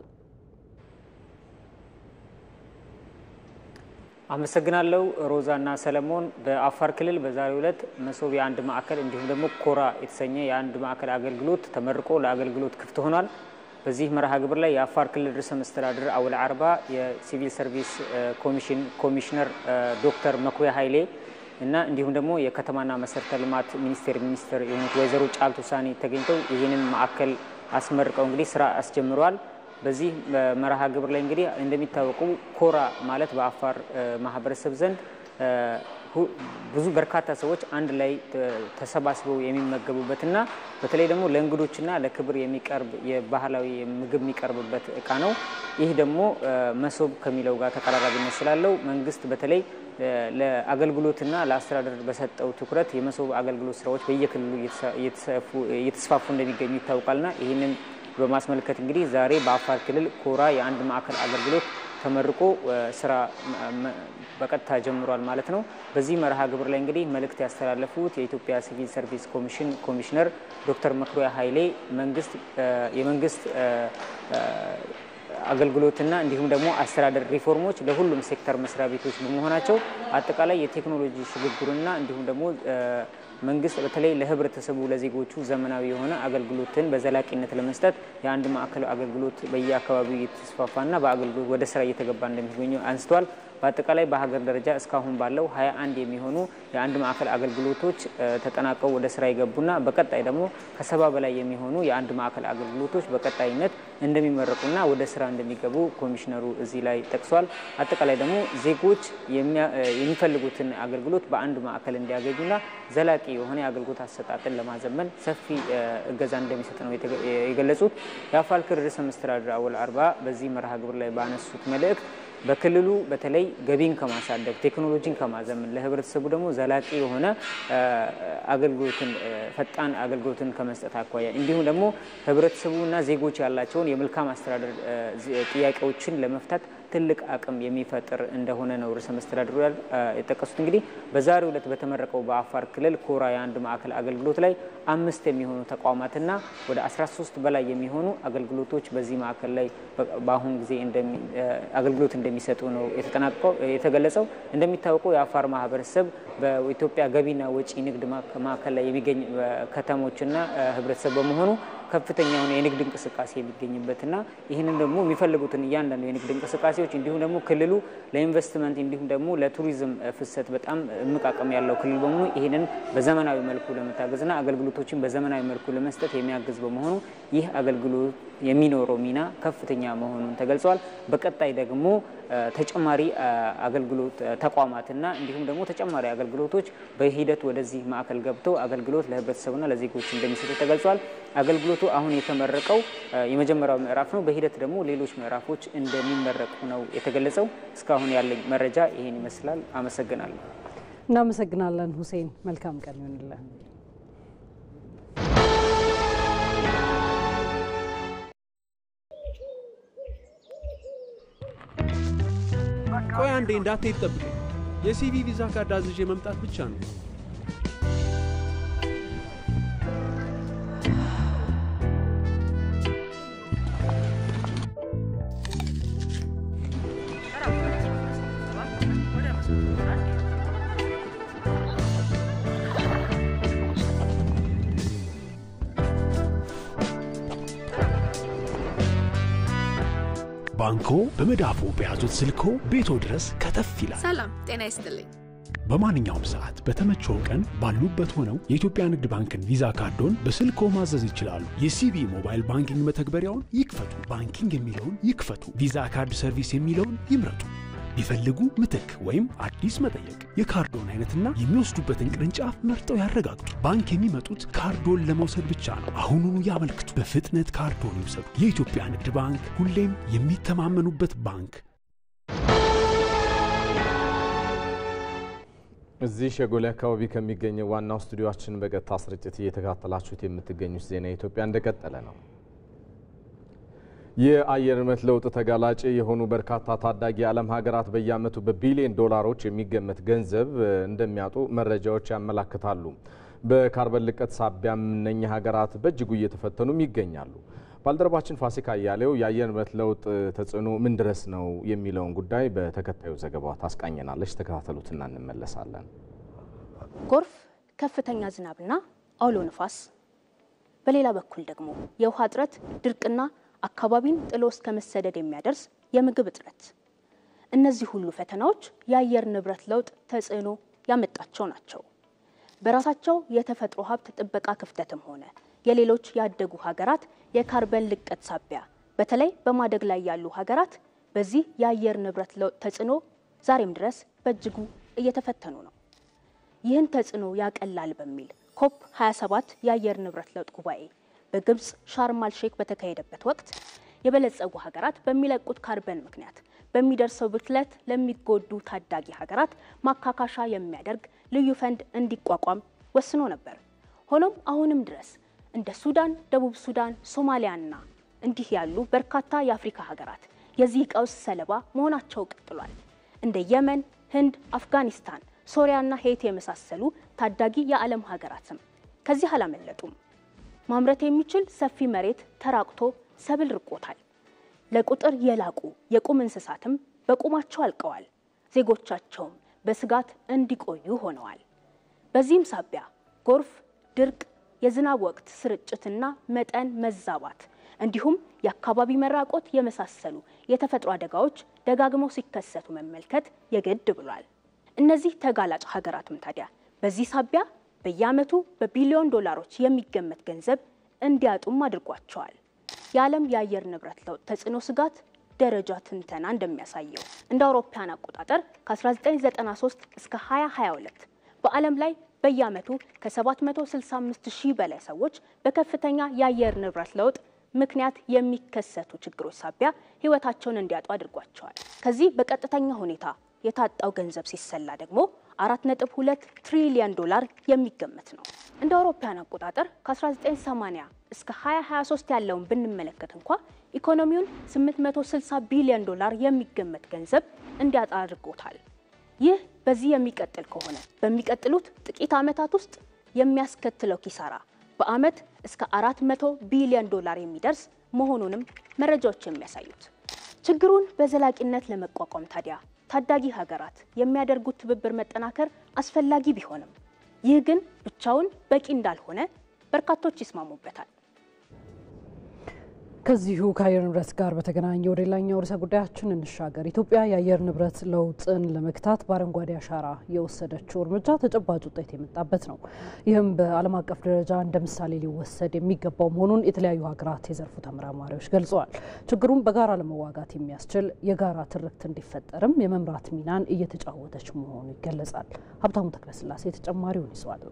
አመሰግናለሁ ሮዛና ሰለሞን። በአፋር ክልል በዛሬው ዕለት መሶብ የአንድ ማዕከል እንዲሁም ደግሞ ኮራ የተሰኘ የአንድ ማዕከል አገልግሎት ተመርቆ ለአገልግሎት ክፍት ሆኗል። በዚህ መርሃ ግብር ላይ የአፋር ክልል ርዕሰ መስተዳድር አወል አርባ፣ የሲቪል ሰርቪስ ኮሚሽን ኮሚሽነር ዶክተር መኩሪያ ኃይሌ እና እንዲሁም ደግሞ የከተማና መሰረተ ልማት ሚኒስቴር የሆኑት ወይዘሮ ጫልቱ ሳኒ ተገኝተው ይህንን ማዕከል አስመርቀው እንግዲህ ስራ አስጀምረዋል። በዚህ መርሃ ግብር ላይ እንግዲህ እንደሚታወቀው ኮራ ማለት በአፋር ማህበረሰብ ዘንድ ብዙ በርካታ ሰዎች አንድ ላይ ተሰባስበው የሚመገቡበትና በተለይ ደግሞ ለእንግዶችና ለክብር የሚቀርብ የባህላዊ ምግብ የሚቀርብበት እቃ ነው። ይህ ደግሞ መሶብ ከሚለው ጋር ተቀራራቢነት ስላለው መንግስት በተለይ ለአገልግሎትና ለአስተዳደር በሰጠው ትኩረት የመሶብ አገልግሎት ስራዎች በየክልሉ እየተስፋፉ እንደሚገኙ ይታወቃልና ይህንን በማስመልከት እንግዲህ ዛሬ በአፋር ክልል ኮራ የአንድ ማዕከል አገልግሎት ተመርቆ ስራ በቀጥታ ጀምሯል ማለት ነው። በዚህ መርሃ ግብር ላይ እንግዲህ መልእክት ያስተላለፉት የኢትዮጵያ ሲቪል ሰርቪስ ኮሚሽን ኮሚሽነር ዶክተር መኩሪያ ኃይሌ የመንግስት አገልግሎትና እንዲሁም ደግሞ አስተዳደር ሪፎርሞች ለሁሉም ሴክተር መስሪያ ቤቶች በመሆናቸው አጠቃላይ የቴክኖሎጂ ሽግግሩና እንዲሁም ደግሞ መንግስት በተለይ ለህብረተሰቡ ለዜጎቹ ዘመናዊ የሆነ አገልግሎትን በዘላቂነት ለመስጠት የአንድ ማዕከል አገልግሎት በየአካባቢው እየተስፋፋና በአገልግሎት ወደ ስራ እየተገባ እንደሚገኙ አንስተዋል። በአጠቃላይ በሀገር ደረጃ እስካሁን ባለው 21 የሚሆኑ የአንድ ማዕከል አገልግሎቶች ተጠናቀው ወደ ስራ ይገቡና በቀጣይ ደግሞ ከ70 በላይ የሚሆኑ የአንድ ማዕከል አገልግሎቶች በቀጣይነት እንደሚመረቁና ወደ ስራ እንደሚገቡ ኮሚሽነሩ እዚህ ላይ ጠቅሷል። አጠቃላይ ደግሞ ዜጎች የሚፈልጉትን አገልግሎት በአንድ ማዕከል እንዲያገኙና ዘላቂ የሆነ የአገልግሎት አሰጣጥን ለማዘመን ሰፊ እገዛ እንደሚሰጥ ነው የገለጹት። የአፋር ክልል ርዕሰ መስተዳድር አወል አርባ በዚህ መርሃ ግብር ላይ ባነሱት መልእክት በክልሉ በተለይ ገቢን ከማሳደግ ቴክኖሎጂን ከማዘመን ለህብረተሰቡ ደግሞ ዘላቂ የሆነ አገልግሎትን ፈጣን አገልግሎትን ከመስጠት አኳያ እንዲሁም ደግሞ ህብረተሰቡና ዜጎች ያላቸውን የመልካም አስተዳደር ጥያቄዎችን ለመፍታት ትልቅ አቅም የሚፈጥር እንደሆነ ነው ርዕሰ መስተዳድሩ የጠቀሱት። እንግዲህ በዛሬው ዕለት በተመረቀው በአፋር ክልል ኮራ የአንድ ማዕከል አገልግሎት ላይ 5 የሚሆኑ ተቋማትና ወደ 13 በላይ የሚሆኑ አገልግሎቶች በዚህ ማዕከል ላይ በአሁን ጊዜ አገልግሎት እንደሚሰጡ ነው የተገለጸው። እንደሚታወቀው የአፋር ማህበረሰብ በኢትዮጵያ ገቢና ወጪ ንግድ ማዕከል ላይ የሚገኝ ከተሞችና ህብረተሰብ በመሆኑ ከፍተኛ የሆነ የንግድ እንቅስቃሴ የሚገኝበትና ይህንን ደግሞ የሚፈልጉትን እያንዳንዱ የንግድ እንቅስቃሴዎች እንዲሁም ደግሞ ክልሉ ለኢንቨስትመንት እንዲሁም ደግሞ ለቱሪዝም ፍሰት በጣም እምቅ አቅም ያለው ክልል በመሆኑ ይህንን በዘመናዊ መልኩ ለመታገዝና አገልግሎቶችን በዘመናዊ መልኩ ለመስጠት የሚያግዝ በመሆኑ ይህ አገልግሎት የሚኖረው ሚና ከፍተኛ መሆኑን ተገልጿል። በቀጣይ ደግሞ ተጨማሪ አገልግሎት ተቋማትና እንዲሁም ደግሞ ተጨማሪ አገልግሎቶች በሂደት ወደዚህ ማዕከል ገብተው አገልግሎት ለህብረተሰቡና ለዜጎች እንደሚሰጡ ተገልጿል። አገልግሎቱ አሁን የተመረቀው የመጀመሪያው ምዕራፍ ነው። በሂደት ደግሞ ሌሎች ምዕራፎች እንደሚመረቁ ነው የተገለጸው። እስካሁን ያለኝ መረጃ ይሄን ይመስላል። አመሰግናለሁ። እናመሰግናለን ሁሴን። መልካም ቀን ይሁንልህ። ቆይ አንዴ እንዳትሄድ ጠብቀኝ። የሲቪ ቪዛ ካርድ አዝዤ መምጣት ብቻ ነው። ባንኮ በመዳፎ በያዙት ስልኮ ቤቶ ድረስ ከተፍ ይላል። ሰላም ጤና ይስጥልኝ። በማንኛውም ሰዓት በተመቸው ቀን ባሉበት ሆነው የኢትዮጵያ ንግድ ባንክን ቪዛ ካርዶን በስልኮ ማዘዝ ይችላሉ። የሲቢ ሞባይል ባንኪንግ መተግበሪያውን ይክፈቱ። ባንኪንግ የሚለውን ይክፈቱ። ቪዛ ካርድ ሰርቪስ የሚለውን ይምረጡ። ቢፈልጉ ምትክ ወይም አዲስ መጠየቅ፣ የካርዶን አይነትና የሚወስዱበትን ቅርንጫፍ መርጠው ያረጋግጡ። ባንክ የሚመጡት ካርዶን ለመውሰድ ብቻ ነው። አሁኑኑ ያመልክቱ። በፍጥነት ካርዶን ይውሰዱ። የኢትዮጵያ ንግድ ባንክ ሁሌም የሚተማመኑበት ባንክ። እዚህ ሸጎሌ አካባቢ ከሚገኘው ዋናው ስቱዲዮአችን በቀጥታ ስርጭት እየተከታተላችሁት የምትገኙት ዜና ኢትዮጵያ እንደቀጠለ ነው። የአየር ንብረት ለውጥ ተጋላጭ የሆኑ በርካታ ታዳጊ የዓለም ሀገራት በየዓመቱ በቢሊዮን ዶላሮች የሚገመት ገንዘብ እንደሚያጡ መረጃዎች ያመላክታሉ። በካርበን ልቀት ሳቢያም እነኚህ ሀገራት በእጅጉ እየተፈተኑም ይገኛሉ። ባልደረባችን ፋሲካ አያሌው የአየር ንብረት ለውጥ ተጽዕኖ ምን ድረስ ነው የሚለውን ጉዳይ በተከታዩ ዘገባዋ ታስቃኘናለች። ተከታተሉትና እንመለሳለን። ጎርፍ፣ ከፍተኛ ዝናብና አውሎ ነፋስ፣ በሌላ በኩል ደግሞ የውሃ እጥረት፣ ድርቅና አካባቢን ጥሎ እስከ መሰደድ የሚያደርስ የምግብ እጥረት፣ እነዚህ ሁሉ ፈተናዎች የአየር ንብረት ለውጥ ተጽዕኖ ያመጣቸው ናቸው። በራሳቸው የተፈጥሮ ሀብት ጥበቃ ክፍተትም ሆነ የሌሎች ያደጉ ሀገራት የካርበን ልቀት ሳቢያ በተለይ በማደግ ላይ ያሉ ሀገራት በዚህ የአየር ንብረት ለውጥ ተጽዕኖ ዛሬም ድረስ በእጅጉ እየተፈተኑ ነው። ይህን ተጽዕኖ ያቀላል በሚል ኮፕ 27 የአየር ንብረት ለውጥ ጉባኤ በግብጽ ሻርም አልሼክ በተካሄደበት ወቅት የበለጸጉ ሀገራት በሚለቁት ካርበን ምክንያት በሚደርሰው ብክለት ለሚጎዱ ታዳጊ ሀገራት ማካካሻ የሚያደርግ ልዩ ፈንድ እንዲቋቋም ወስኖ ነበር። ሆኖም አሁንም ድረስ እንደ ሱዳን፣ ደቡብ ሱዳን፣ ሶማሊያና እንዲህ ያሉ በርካታ የአፍሪካ ሀገራት የዚህ ቀውስ ሰለባ መሆናቸው ቀጥሏል። እንደ የመን፣ ህንድ፣ አፍጋኒስታን፣ ሶሪያና ሄይቲ የመሳሰሉ ታዳጊ የዓለም ሀገራትም ከዚህ አላመለጡም። ማምረት የሚችል ሰፊ መሬት ተራቅቶ ሰብል ርቆታል። ለቁጥር የላቁ የቁም እንስሳትም በቁማቸው አልቀዋል። ዜጎቻቸውም በስጋት እንዲቆዩ ሆነዋል። በዚህም ሳቢያ ጎርፍ፣ ድርቅ፣ የዝናብ ወቅት ስርጭትና መጠን መዛባት እንዲሁም የአካባቢ መራቆት የመሳሰሉ የተፈጥሮ አደጋዎች ደጋግመው ሲከሰቱ መመልከት የግድ ብሏል። እነዚህ ተጋላጭ ሀገራትም ታዲያ በዚህ ሳቢያ በየዓመቱ በቢሊዮን ዶላሮች የሚገመት ገንዘብ እንዲያጡም አድርጓቸዋል። የዓለም የአየር ንብረት ለውጥ ተጽዕኖ ስጋት ደረጃ ትንተና እንደሚያሳየው እንደ አውሮፓውያን አቆጣጠር ከ1993 እስከ 2022 በዓለም ላይ በየዓመቱ ከ765 ሺህ በላይ ሰዎች በከፍተኛ የአየር ንብረት ለውጥ ምክንያት የሚከሰቱ ችግሮች ሳቢያ ህይወታቸውን እንዲያጡ አድርጓቸዋል። ከዚህ በቀጥተኛ ሁኔታ የታጣው ገንዘብ ሲሰላ ደግሞ 4.2 ትሪሊዮን ዶላር የሚገመት ነው። እንደ አውሮፓውያን አቆጣጠር ከ1980 እስከ 2023 ያለውን ብንመለከት እንኳ ኢኮኖሚውን 860 ቢሊዮን ዶላር የሚገመት ገንዘብ እንዲያጣ አድርጎታል። ይህ በዚህ የሚቀጥል ከሆነ በሚቀጥሉት ጥቂት ዓመታት ውስጥ የሚያስከትለው ኪሳራ በአመት እስከ 400 ቢሊዮን ዶላር የሚደርስ መሆኑንም መረጃዎች የሚያሳዩት። ችግሩን በዘላቂነት ለመቋቋም ታዲያ ታዳጊ ሀገራት የሚያደርጉት ትብብር መጠናከር አስፈላጊ ቢሆንም ይህ ግን ብቻውን በቂ እንዳልሆነ በርካቶች ይስማሙበታል። ከዚሁ ከአየር ንብረት ጋር በተገናኘ ወደ ሌላኛው ርዕሰ ጉዳያችን እንሻገር። ኢትዮጵያ የአየር ንብረት ለውጥን ለመግታት በአረንጓዴ አሻራ የወሰደችው እርምጃ ተጨባጭ ውጤት የመጣበት ነው። ይህም በዓለም አቀፍ ደረጃ እንደ ምሳሌ ሊወሰድ የሚገባው መሆኑን የተለያዩ ሀገራት የዘርፉ ተመራማሪዎች ገልጸዋል። ችግሩን በጋራ ለመዋጋት የሚያስችል የጋራ ትርክት እንዲፈጠርም የመምራት ሚናን እየተጫወተች መሆኑ ይገለጻል። ሀብታሙ ተክለስላሴ ተጨማሪውን ይዟል።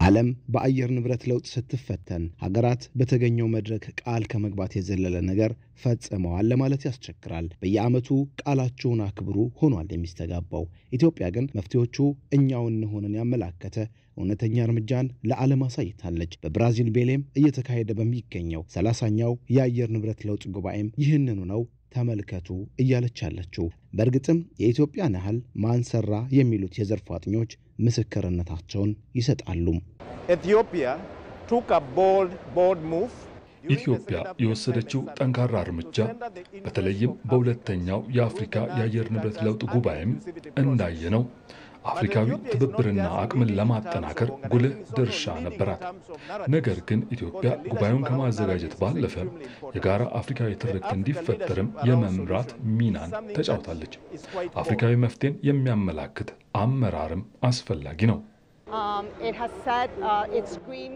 ዓለም በአየር ንብረት ለውጥ ስትፈተን ሀገራት በተገኘው መድረክ ቃል ከመግባት የዘለለ ነገር ፈጽመዋል ለማለት ያስቸግራል። በየዓመቱ ቃላቸውን አክብሩ ሆኗል የሚስተጋባው። ኢትዮጵያ ግን መፍትሄዎቹ እኛው እንሆንን ያመላከተ እውነተኛ እርምጃን ለዓለም አሳይታለች። በብራዚል ቤሌም እየተካሄደ በሚገኘው 30ኛው የአየር ንብረት ለውጥ ጉባኤም ይህንኑ ነው ተመልከቱ እያለች ያለችው። በእርግጥም የኢትዮጵያን ያህል ማንሰራ የሚሉት የዘርፉ አጥኞች ምስክርነታቸውን ይሰጣሉ። ኢትዮጵያ የወሰደችው ጠንካራ እርምጃ በተለይም በሁለተኛው የአፍሪካ የአየር ንብረት ለውጥ ጉባኤም እንዳየነው አፍሪካዊ ትብብርና አቅምን ለማጠናከር ጉልህ ድርሻ ነበራት። ነገር ግን ኢትዮጵያ ጉባኤውን ከማዘጋጀት ባለፈ የጋራ አፍሪካዊ ትርክት እንዲፈጠርም የመምራት ሚናን ተጫውታለች። አፍሪካዊ መፍትሄን የሚያመላክት አመራርም አስፈላጊ ነው።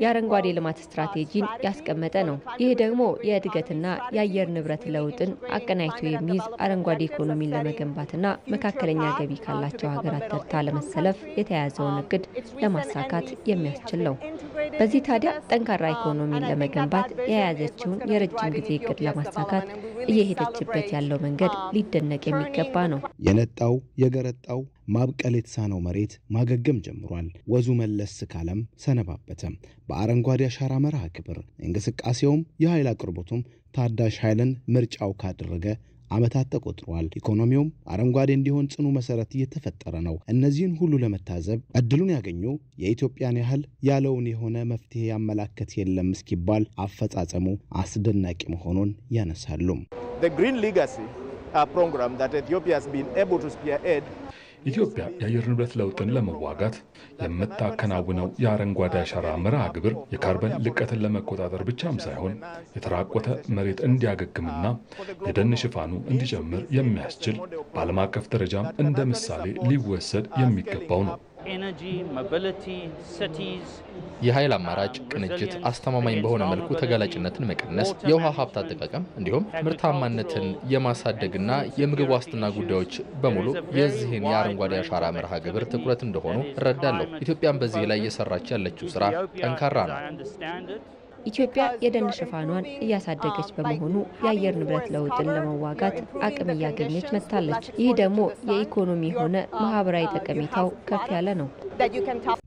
የአረንጓዴ ልማት ስትራቴጂን ያስቀመጠ ነው። ይህ ደግሞ የእድገትና የአየር ንብረት ለውጥን አቀናጅቶ የሚይዝ አረንጓዴ ኢኮኖሚን ለመገንባትና መካከለኛ ገቢ ካላቸው ሀገራት ተርታ ለመሰለፍ የተያያዘውን እቅድ ለማሳካት የሚያስችል ነው። በዚህ ታዲያ ጠንካራ ኢኮኖሚን ለመገንባት የያዘችውን የረጅም ጊዜ እቅድ ለማሳካት እየሄደችበት ያለው መንገድ ሊደነቅ የሚገባ ነው። የነጣው የገረጣው ማብቀል የተሳነው መሬት ማገገም ጀምሯል። ወዙ መለስ ካለም ሰነባበተም። በአረንጓዴ አሻራ መርሃ ግብር እንቅስቃሴውም የኃይል አቅርቦቱም ታዳሽ ኃይልን ምርጫው ካደረገ ዓመታት ተቆጥሯል። ኢኮኖሚውም አረንጓዴ እንዲሆን ጽኑ መሰረት እየተፈጠረ ነው። እነዚህን ሁሉ ለመታዘብ እድሉን ያገኙ የኢትዮጵያን ያህል ያለውን የሆነ መፍትሄ ያመላከት የለም እስኪባል አፈጻጸሙ አስደናቂ መሆኑን ያነሳሉ። The Green Legacy program that Ethiopia has been able to spearhead ኢትዮጵያ የአየር ንብረት ለውጥን ለመዋጋት የምታከናውነው የአረንጓዴ አሻራ መርሃ ግብር የካርበን ልቀትን ለመቆጣጠር ብቻም ሳይሆን የተራቆተ መሬት እንዲያገግምና የደን ሽፋኑ እንዲጨምር የሚያስችል በዓለም አቀፍ ደረጃም እንደ ምሳሌ ሊወሰድ የሚገባው ነው። የኃይል አማራጭ ቅንጅት፣ አስተማማኝ በሆነ መልኩ ተጋላጭነትን መቀነስ፣ የውሃ ሀብት አጠቃቀም እንዲሁም ምርታማነትን የማሳደግና የምግብ ዋስትና ጉዳዮች በሙሉ የዚህን የአረንጓዴ አሻራ መርሃ ግብር ትኩረት እንደሆኑ እረዳለሁ። ኢትዮጵያም በዚህ ላይ እየሰራች ያለችው ስራ ጠንካራ ነው። ኢትዮጵያ የደን ሽፋኗን እያሳደገች በመሆኑ የአየር ንብረት ለውጥን ለመዋጋት አቅም እያገኘች መጥታለች። ይህ ደግሞ የኢኮኖሚ ሆነ ማህበራዊ ጠቀሜታው ከፍ ያለ ነው።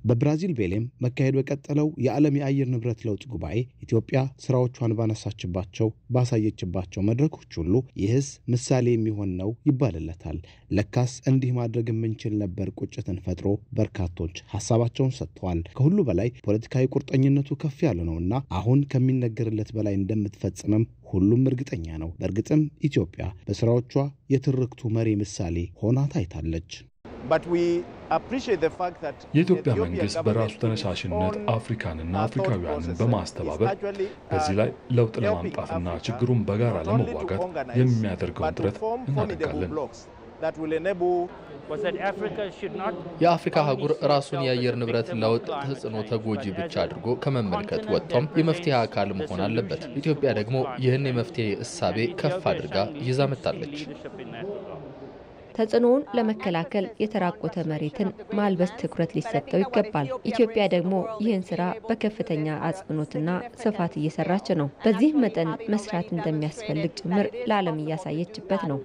በብራዚል ቤሌም መካሄድ በቀጠለው የዓለም የአየር ንብረት ለውጥ ጉባኤ ኢትዮጵያ ስራዎቿን ባነሳችባቸው ባሳየችባቸው መድረኮች ሁሉ ይህስ ምሳሌ የሚሆን ነው ይባልለታል። ለካስ እንዲህ ማድረግ የምንችል ነበር ቁጭትን ፈጥሮ በርካቶች ሐሳባቸውን ሰጥተዋል። ከሁሉ በላይ ፖለቲካዊ ቁርጠኝነቱ ከፍ ያለ ነውና አሁን ከሚነገርለት በላይ እንደምትፈጽምም ሁሉም እርግጠኛ ነው። በእርግጥም ኢትዮጵያ በስራዎቿ የትርክቱ መሪ ምሳሌ ሆና ታይታለች። የኢትዮጵያ መንግስት በራሱ ተነሳሽነት አፍሪካንና አፍሪካውያንን በማስተባበር በዚህ ላይ ለውጥ ለማምጣትና ችግሩን በጋራ ለመዋጋት የሚያደርገውን ጥረት እናደርጋለን። የአፍሪካ አህጉር ራሱን የአየር ንብረት ለውጥ ተጽዕኖ ተጎጂ ብቻ አድርጎ ከመመልከት ወጥቶም የመፍትሄ አካል መሆን አለበት። ኢትዮጵያ ደግሞ ይህን የመፍትሄ እሳቤ ከፍ አድርጋ ይዛ መጥታለች። ተጽዕኖውን ለመከላከል የተራቆተ መሬትን ማልበስ ትኩረት ሊሰጠው ይገባል። ኢትዮጵያ ደግሞ ይህን ስራ በከፍተኛ አጽንኦትና ስፋት እየሰራች ነው። በዚህ መጠን መስራት እንደሚያስፈልግ ጭምር ለዓለም እያሳየችበት ነው።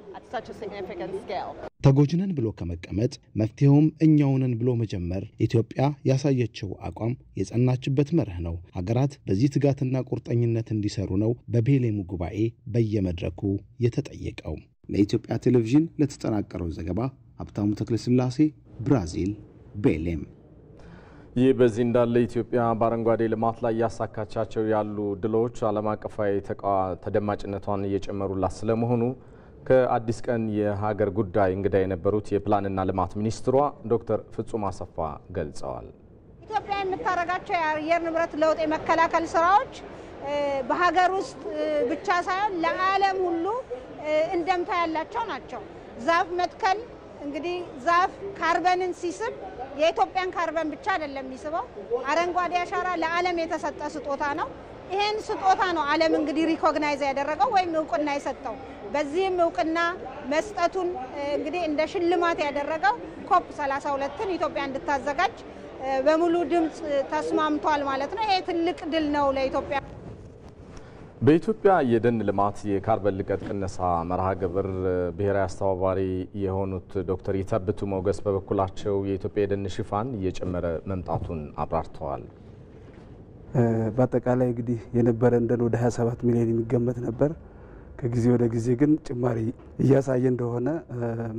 ተጎጅነን ብሎ ከመቀመጥ መፍትሄውም እኛውንን ብሎ መጀመር ኢትዮጵያ ያሳየችው አቋም የጸናችበት መርህ ነው። ሀገራት በዚህ ትጋትና ቁርጠኝነት እንዲሰሩ ነው በቤሌሙ ጉባኤ በየመድረኩ የተጠየቀው። ለኢትዮጵያ ቴሌቪዥን ለተጠናቀረው ዘገባ ሀብታሙ ተክለስላሴ፣ ብራዚል ቤሌም። ይህ በዚህ እንዳለ ኢትዮጵያ በአረንጓዴ ልማት ላይ ያሳካቻቸው ያሉ ድሎች ዓለም አቀፋዊ ተደማጭነቷን እየጨመሩላት ስለመሆኑ ከአዲስ ቀን የሀገር ጉዳይ እንግዳ የነበሩት የፕላንና ልማት ሚኒስትሯ ዶክተር ፍጹም አሰፋ ገልጸዋል። ኢትዮጵያ የምታረጋቸው የአየር ንብረት ለውጥ የመከላከል ስራዎች በሀገር ውስጥ ብቻ ሳይሆን ለዓለም ሁሉ እንደምታ ያላቸው ናቸው። ዛፍ መትከል እንግዲህ ዛፍ ካርበንን ሲስብ የኢትዮጵያን ካርበን ብቻ አይደለም የሚስበው። አረንጓዴ አሻራ ለዓለም የተሰጠ ስጦታ ነው። ይሄን ስጦታ ነው ዓለም እንግዲህ ሪኮግናይዝ ያደረገው ወይም እውቅና የሰጠው። በዚህም እውቅና መስጠቱን እንግዲህ እንደ ሽልማት ያደረገው ኮፕ 32ን ኢትዮጵያ እንድታዘጋጅ በሙሉ ድምጽ ተስማምቷል ማለት ነው። ይሄ ትልቅ ድል ነው ለኢትዮጵያ። በኢትዮጵያ የደን ልማት የካርበን ልቀት ቅነሳ መርሃ ግብር ብሔራዊ አስተባባሪ የሆኑት ዶክተር ይተብቱ ሞገስ በበኩላቸው የኢትዮጵያ የደን ሽፋን እየጨመረ መምጣቱን አብራርተዋል። በአጠቃላይ እንግዲህ የነበረን ደን ወደ 27 ሚሊዮን የሚገመት ነበር። ከጊዜ ወደ ጊዜ ግን ጭማሪ እያሳየ እንደሆነ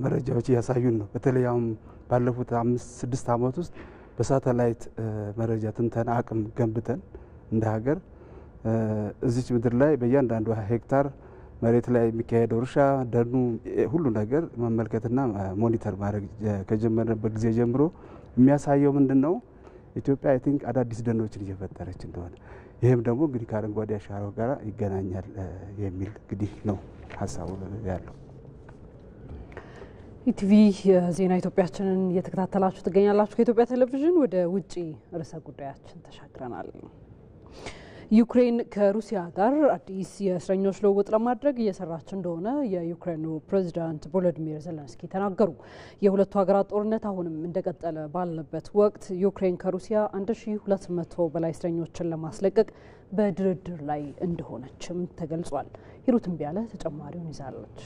መረጃዎች እያሳዩን ነው። በተለይ አሁን ባለፉት 5-6 ዓመት ውስጥ በሳተላይት መረጃ ትንተና አቅም ገንብተን እንደ ሀገር እዚች ምድር ላይ በእያንዳንዱ ሄክታር መሬት ላይ የሚካሄደው እርሻ፣ ደኑ፣ ሁሉ ነገር መመልከትና ሞኒተር ማድረግ ከጀመረበት ጊዜ ጀምሮ የሚያሳየው ምንድነው? ኢትዮጵያ አይ ቲንክ አዳዲስ ደኖችን እየፈጠረች እንደሆነ፣ ይህም ደግሞ እንግዲህ ከአረንጓዴ አሻራው ጋር ይገናኛል የሚል እንግዲህ ነው ሀሳቡ ያለው። ኢቲቪ የዜና ኢትዮጵያችንን እየተከታተላችሁ ትገኛላችሁ። ከኢትዮጵያ ቴሌቪዥን ወደ ውጪ ርዕሰ ጉዳያችን ተሻግረናል። ዩክሬን ከሩሲያ ጋር አዲስ የእስረኞች ልውውጥ ለማድረግ እየሰራች እንደሆነ የዩክሬኑ ፕሬዚዳንት ቮሎዲሚር ዜሌንስኪ ተናገሩ። የሁለቱ ሀገራት ጦርነት አሁንም እንደቀጠለ ባለበት ወቅት ዩክሬን ከሩሲያ 1200 በላይ እስረኞችን ለማስለቀቅ በድርድር ላይ እንደሆነችም ተገልጿል። ሂሩት እምቢያለ ተጨማሪውን ይዛለች።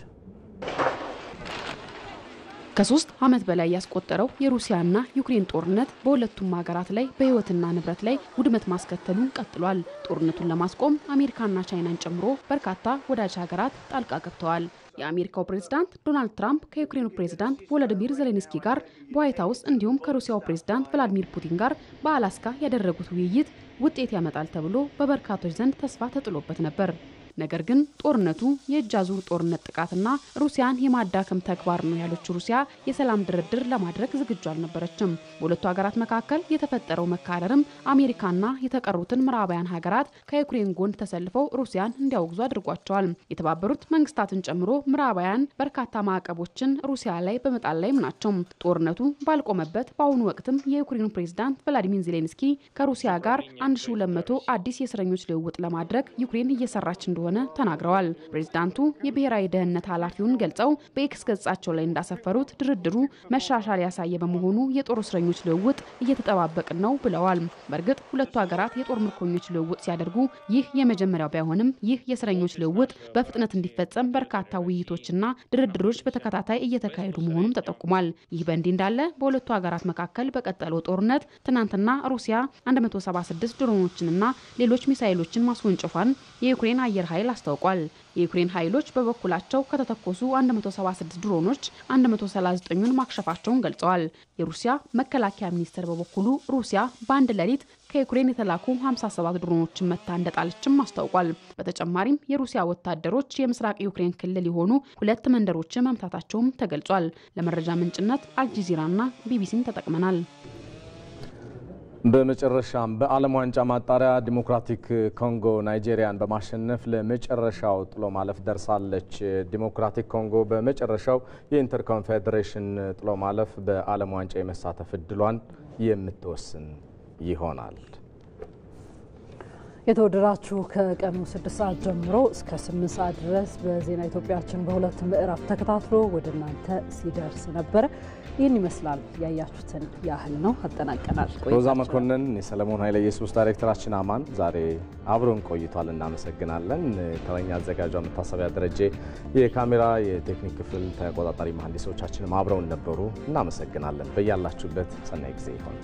ከ3 ዓመት በላይ ያስቆጠረው የሩሲያና ዩክሬን ጦርነት በሁለቱም ሀገራት ላይ በህይወትና ንብረት ላይ ውድመት ማስከተሉን ቀጥሏል። ጦርነቱን ለማስቆም አሜሪካና ቻይናን ጨምሮ በርካታ ወዳጅ ሀገራት ጣልቃ ገብተዋል። የአሜሪካው ፕሬዝዳንት ዶናልድ ትራምፕ ከዩክሬኑ ፕሬዝዳንት ቮሎዲሚር ዜሌንስኪ ጋር በዋይት ሀውስ እንዲሁም ከሩሲያው ፕሬዝዳንት ቭላዲሚር ፑቲን ጋር በአላስካ ያደረጉት ውይይት ውጤት ያመጣል ተብሎ በበርካቶች ዘንድ ተስፋ ተጥሎበት ነበር። ነገር ግን ጦርነቱ የእጅ አዙር ጦርነት ጥቃትና ሩሲያን የማዳከም ተግባር ነው ያለችው ሩሲያ የሰላም ድርድር ለማድረግ ዝግጁ አልነበረችም። በሁለቱ ሀገራት መካከል የተፈጠረው መካረርም አሜሪካና የተቀሩትን ምዕራባውያን ሀገራት ከዩክሬን ጎን ተሰልፈው ሩሲያን እንዲያወግዙ አድርጓቸዋል። የተባበሩት መንግስታትን ጨምሮ ምዕራባውያን በርካታ ማዕቀቦችን ሩሲያ ላይ በመጣል ላይም ናቸው። ጦርነቱ ባልቆመበት በአሁኑ ወቅትም የዩክሬኑ ፕሬዝዳንት ቭላዲሚር ዜሌንስኪ ከሩሲያ ጋር 1200 አዲስ የእስረኞች ልውውጥ ለማድረግ ዩክሬን እየሰራች እንደሆነ ተናግረዋል። ፕሬዝዳንቱ የብሔራዊ ደህንነት ኃላፊውን ገልጸው በኤክስ ገጻቸው ላይ እንዳሰፈሩት ድርድሩ መሻሻል ያሳየ በመሆኑ የጦር እስረኞች ልውውጥ እየተጠባበቅን ነው ብለዋል። በእርግጥ ሁለቱ ሀገራት የጦር ምርኮኞች ልውውጥ ሲያደርጉ ይህ የመጀመሪያው ባይሆንም ይህ የእስረኞች ልውውጥ በፍጥነት እንዲፈጸም በርካታ ውይይቶችና ድርድሮች በተከታታይ እየተካሄዱ መሆኑም ተጠቁሟል። ይህ በእንዲህ እንዳለ በሁለቱ ሀገራት መካከል በቀጠለው ጦርነት ትናንትና ሩሲያ 176 ድሮኖችንና ሌሎች ሚሳኤሎችን ማስወንጨፏን የዩክሬን አየር ኃይል አስታውቋል። የዩክሬን ኃይሎች በበኩላቸው ከተተኮሱ 176 ድሮኖች 139ን ማክሸፋቸውን ገልጸዋል። የሩሲያ መከላከያ ሚኒስቴር በበኩሉ ሩሲያ በአንድ ሌሊት ከዩክሬን የተላኩ 57 ድሮኖችን መታ እንደጣለችም አስታውቋል። በተጨማሪም የሩሲያ ወታደሮች የምስራቅ ዩክሬን ክልል የሆኑ 2 መንደሮችን መምታታቸውም ተገልጿል። ለመረጃ ምንጭነት አልጀዚራና ቢቢሲን ተጠቅመናል። በመጨረሻም በዓለም ዋንጫ ማጣሪያ ዲሞክራቲክ ኮንጎ ናይጄሪያን በማሸነፍ ለመጨረሻው ጥሎ ማለፍ ደርሳለች። ዲሞክራቲክ ኮንጎ በመጨረሻው የኢንተር ኮንፌዴሬሽን ጥሎ ማለፍ በዓለም ዋንጫ የመሳተፍ እድሏን የምትወስን ይሆናል። የተወደዳችሁ ከቀኑ 6 ሰዓት ጀምሮ እስከ 8 ሰዓት ድረስ በዜና ኢትዮጵያችን በሁለት ምዕራፍ ተከታትሎ ወደ እናንተ ሲደርስ ነበር። ይህን ይመስላል። ያያችሁትን ያህል ነው። አጠናቀናል። ሮዛ መኮንን፣ የሰለሞን ኃይለ ኢየሱስ ዳይሬክተራችን አማን ዛሬ አብሮን ቆይቷል። እናመሰግናለን። ተረኛ አዘጋጇ መታሰቢያ ደረጀ፣ የካሜራ የቴክኒክ ክፍል ተቆጣጣሪ መሐንዲሶቻችንም አብረውን ነበሩ። እናመሰግናለን። በያላችሁበት ሰናይ ጊዜ ይሁን።